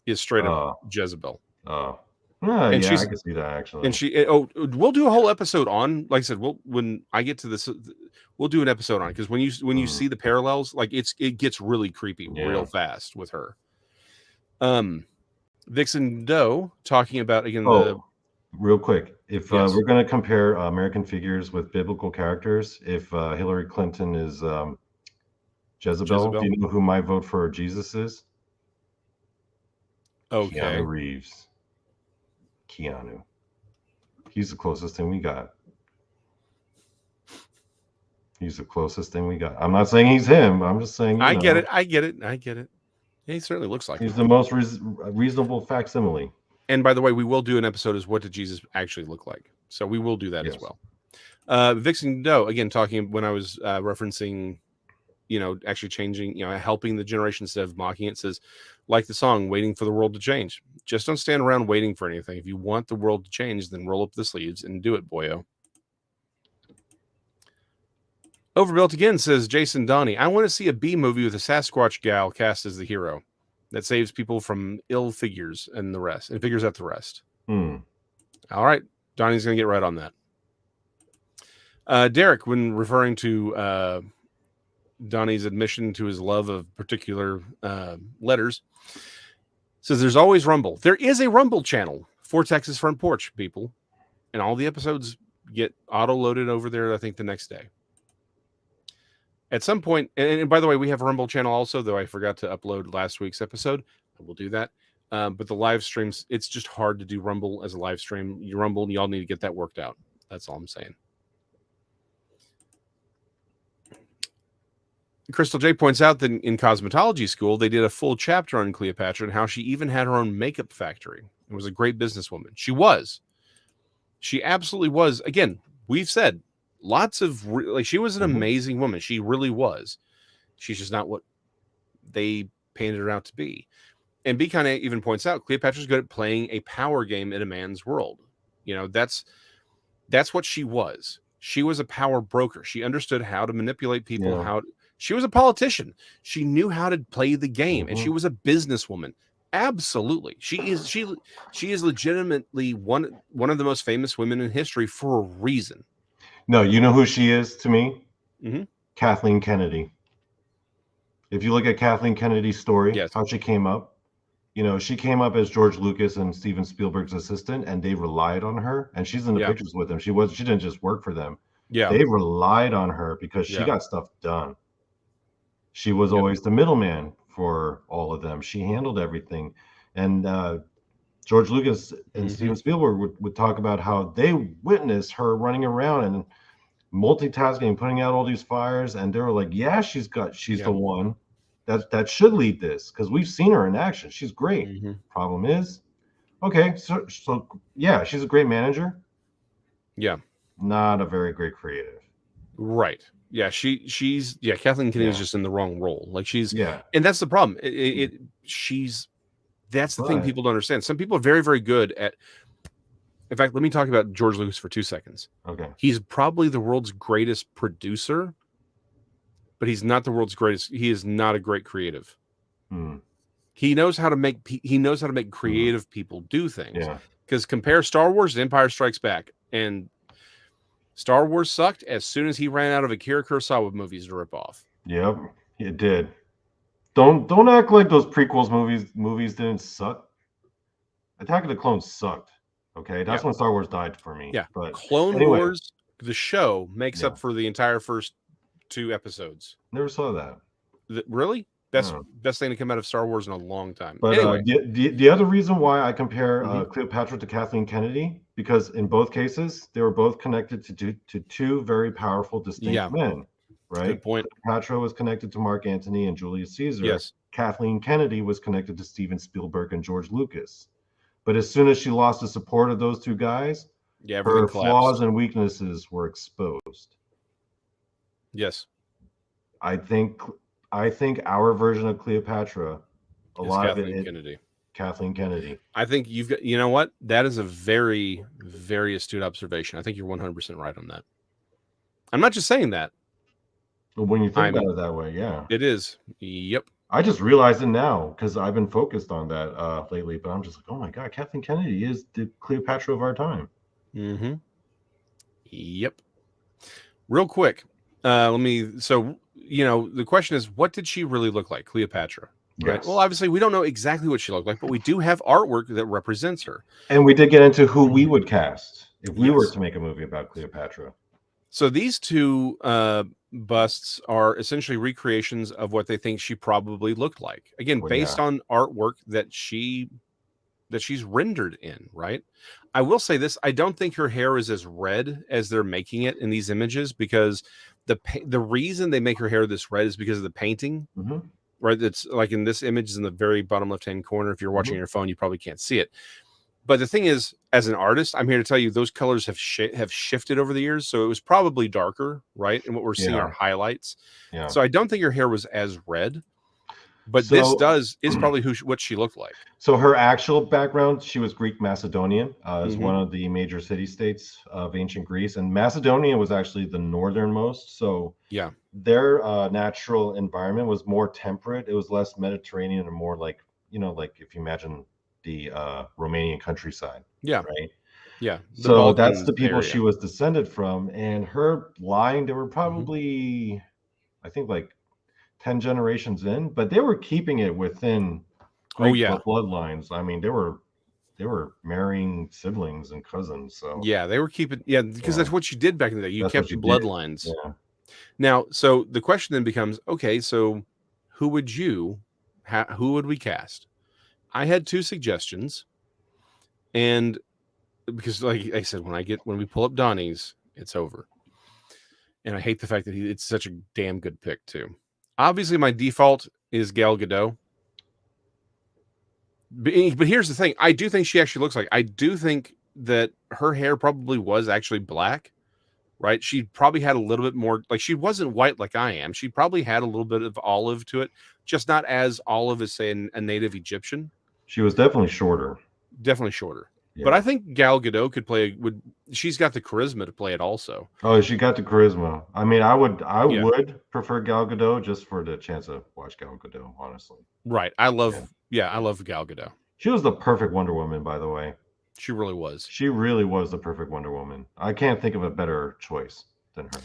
is straight up Jezebel. Oh, I can see that actually. And we'll do a whole episode on. Like I said, when I get to this, we'll do an episode on it because when you see the parallels, it gets really creepy real fast with her. Vixen Doe talking about again real quick, if we're going to compare American figures with biblical characters, if Hillary Clinton is Jezebel, do you know who my vote for Jesus is? Okay. Keanu Reeves. He's the closest thing we got. I'm not saying he's him. I'm just saying. I get it. Yeah, he certainly looks like he's the most reasonable facsimile. And by the way, we will do an episode as what did Jesus actually look like. So we will do that as well. Vixen Doe, again, talking when I was referencing, actually changing, helping the generation instead of mocking it, says, like the song, waiting for the world to change. Just don't stand around waiting for anything. If you want the world to change, then roll up the sleeves and do it, boyo. Overbuilt again says, Jason Donnie, I want to see a B movie with a Sasquatch gal cast as the hero that saves people from ill figures and figures out the rest. All right. Donnie's going to get right on that. Derek, when referring to Donnie's admission to his love of particular letters, says there's always Rumble. There is a Rumble channel for Texas Front Porch, people. And all the episodes get auto-loaded over there, I think, the next day. At some point, and by the way, we have a Rumble channel also, though I forgot to upload last week's episode. I will do that. But the live streams, it's just hard to do Rumble as a live stream. You Rumble, and y'all need to get that worked out. That's all I'm saying. Crystal J points out that in cosmetology school, they did a full chapter on Cleopatra and how she even had her own makeup factory. It was a great businesswoman. She was. She absolutely was. Again, we've said lots of she was an amazing woman. She really was. She's just not what they painted her out to be. And B kind of even points out Cleopatra's good at playing a power game in a man's world. That's what she was. She was a power broker. She understood how to manipulate people. She was a politician. She knew how to play the game, and she was a businesswoman. Absolutely, she is legitimately one of the most famous women in history for a reason. No, you know who she is to me? Mm-hmm. Kathleen Kennedy. If you look at Kathleen Kennedy's story, Yes. how she came up, she came up as George Lucas and Steven Spielberg's assistant, and they relied on her. And she's in the pictures with them. She didn't just work for them. Yeah. They relied on her because she got stuff done. She was always the middleman for all of them. She handled everything. And George Lucas and Steven Spielberg would talk about how they witnessed her running around and multitasking, putting out all these fires, and they were like, "Yeah, she's the one that should lead this because we've seen her in action. She's great." Problem is, okay, so yeah, she's a great manager. Yeah, not a very great creative. Right. Yeah, she's Kathleen Kennedy is just in the wrong role. Like and that's the problem. That's the thing people don't understand. Some people are very, very good at. In fact, let me talk about George Lucas for 2 seconds. Okay. He's probably the world's greatest producer, but he's not the world's greatest. He is not a great creative. He knows how to make creative people do things. Yeah. Because compare Star Wars and Empire Strikes Back, and Star Wars sucked as soon as he ran out of Akira Kurosawa movies to rip off. Yep, it did. Don't act like those prequels movies didn't suck. Attack of the Clones sucked. Okay, that's when Star Wars died for me. Yeah, but Clone Wars, the show, makes up for the entire first 2 episodes. Never saw that. Really? Best thing to come out of Star Wars in a long time. But anyway, the other reason why I compare Cleopatra to Kathleen Kennedy, because in both cases they were both connected to 2 very powerful, distinct men. Right. Good point. Cleopatra was connected to Mark Antony and Julius Caesar. Yes. Kathleen Kennedy was connected to Steven Spielberg and George Lucas. But as soon as she lost the support of those 2 guys, her flaws and weaknesses were exposed. Yes. I think our version of Cleopatra, a lot of it is Kathleen Kennedy. I think you've got, you know what? That is a very, very astute observation. I think you're 100% right on that. I'm not just saying that. But when you think about it that way, yeah. It is. Yep. I just realized it now because I've been focused on that lately, but I'm just like, oh my God, Kathleen Kennedy is the Cleopatra of our time. Yep. Real quick, the question is, what did she really look like, Cleopatra? Right. Yes. Well, obviously, we don't know exactly what she looked like, but we do have artwork that represents her. And we did get into who we would cast if we were to make a movie about Cleopatra. So these 2 busts are essentially recreations of what they think she probably looked like. Again, based on artwork that she's rendered in, right? I will say this, I don't think her hair is as red as they're making it in these images, because the reason they make her hair this red is because of the painting. Right? That's like in this image is in the very bottom left-hand corner. If you're watching on your phone, you probably can't see it. But the thing is, as an artist, I'm here to tell you those colors have shifted over the years. So it was probably darker, right? And what we're seeing are highlights. Yeah. So I don't think her hair was as red, but this is probably what she looked like. So her actual background, she was Greek Macedonian, is one of the major city-states of ancient Greece. And Macedonia was actually the northernmost. So their natural environment was more temperate. It was less Mediterranean and more like, like if you imagine the Romanian countryside. Yeah. Right. Yeah. So that's the people she was descended from. And her line, there were probably, I think, like 10 generations in, but they were keeping it within bloodlines. I mean, they were marrying siblings and cousins. So they were keeping because that's what you did back in the day. You kept your bloodlines. Yeah. Now, so the question then becomes, okay, so who would we cast? I had 2 suggestions, and because, like I said, when we pull up Donnie's, it's over, and I hate the fact that it's such a damn good pick too. Obviously, my default is Gal Gadot, but here's the thing: I do think she actually looks like. I do think that her hair probably was actually black, right? She probably had a little bit more, like she wasn't white like I am. She probably had a little bit of olive to it, just not as olive as, say, a native Egyptian. She was definitely shorter. Yeah. But I think Gal Gadot she's got the charisma to play it also. Oh, she got the charisma. I mean, I would prefer Gal Gadot just for the chance to watch Gal Gadot, honestly. Right. I love Gal Gadot. She was the perfect Wonder Woman, by the way. She really was. She really was the perfect Wonder Woman. I can't think of a better choice. than her.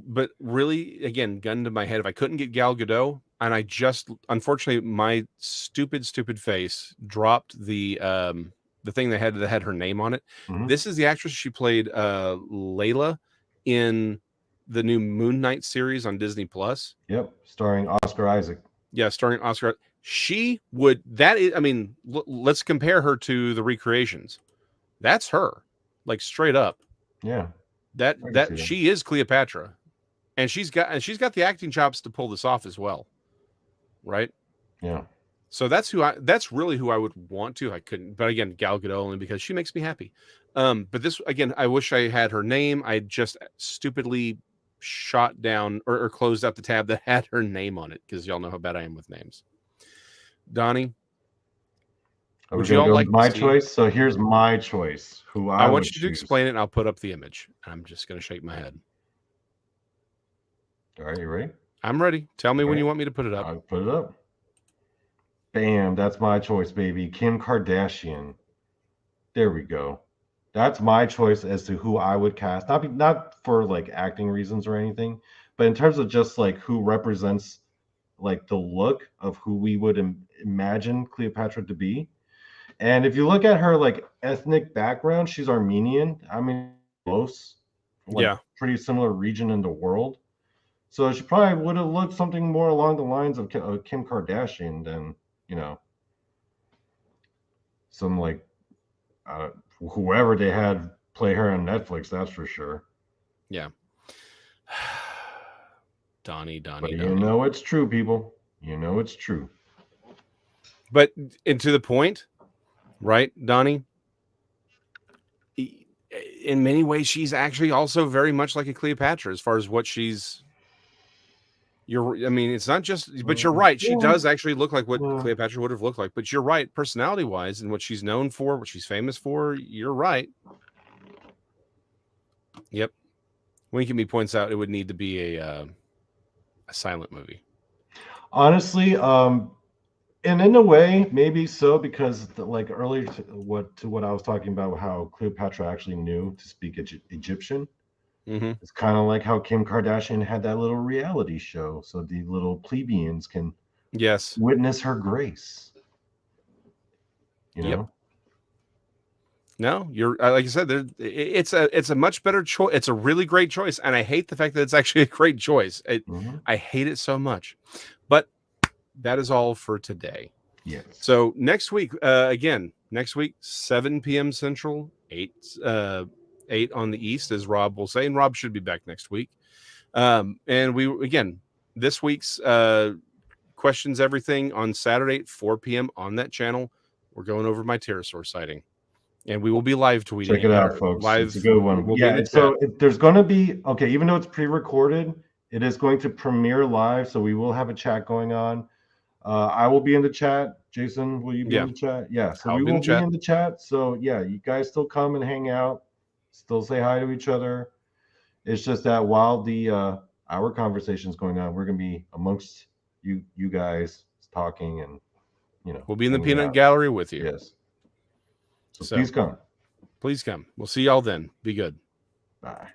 But really, again, gun to my head, if I couldn't get Gal Gadot, and I just, unfortunately, my stupid face dropped the thing that had her name on it. Mhm. This is the actress. She played Layla in the new Moon Knight series on Disney Plus. Yep, starring Oscar Isaac. Yeah, starring Oscar. She would, that is, I mean, let's compare her to the recreations. That's her, like straight up. Yeah. That she is Cleopatra, and she's got the acting chops to pull this off as well, right? Yeah. So that's really who I would want to. I couldn't, but again, Gal Gadot, only because she makes me happy. But this, again, I wish I had her name. I just stupidly shot down or closed out the tab that had her name on it, because y'all know how bad I am with names. Donnie, would you all like my choice? So here's my choice. Who I want you to explain it, and I'll put up the image. I'm just going to shake my head. All right, you ready? I'm ready. Tell me when you want me to put it up. I'll put it up. Bam, that's my choice, baby. Kim Kardashian. There we go. That's my choice as to who I would cast. Not for like acting reasons or anything, but in terms of just like who represents like the look of who we would imagine Cleopatra to be. And if you look at her like ethnic background, she's Armenian. I mean, close. Like, yeah. Pretty similar region in the world. So she probably would have looked something more along the lines of Kim Kardashian than, some like whoever they had play her on Netflix. That's for sure. Yeah. Donnie. But you know it's true, people. You know it's true. But, and to the point, right, Donnie? In many ways, she's actually also very much like a Cleopatra as far as what she's. I mean, it's not just, but you're right. She does actually look like what Cleopatra would have looked like. But you're right, personality-wise, and what she's known for, what she's famous for. You're right. Yep. Wink at Me points out it would need to be a silent movie. Honestly, and in a way, maybe so, because like earlier to what I was talking about, how Cleopatra actually knew to speak Egyptian. Mm-hmm. It's kind of like how Kim Kardashian had that little reality show, so the little plebeians can witness her grace. You know. Yep. No, you're like I said. It's a much better choice. It's a really great choice, and I hate the fact that it's actually a great choice. I hate it so much, but that is all for today. Yes. So next week, next week, 7 p.m. Central, 8 on the East, as Rob will say, and Rob should be back next week. And this week's Questions Everything on Saturday at 4 p.m. on that channel. We're going over my pterosaur sighting, and we will be live tweeting. Check it out, folks. It's a good one. There's going to be, even though it's pre-recorded, it is going to premiere live, so we will have a chat going on. I will be in the chat. Jason, will you be in the chat? Yeah, so we will be in the chat. So yeah, you guys still come and hang out, still say hi to each other. It's just that while the our conversation is going on, we're going to be amongst you guys talking, and we'll be in the peanut gallery with you. Yes. So please come. Please come. We'll see y'all then. Be good. Bye.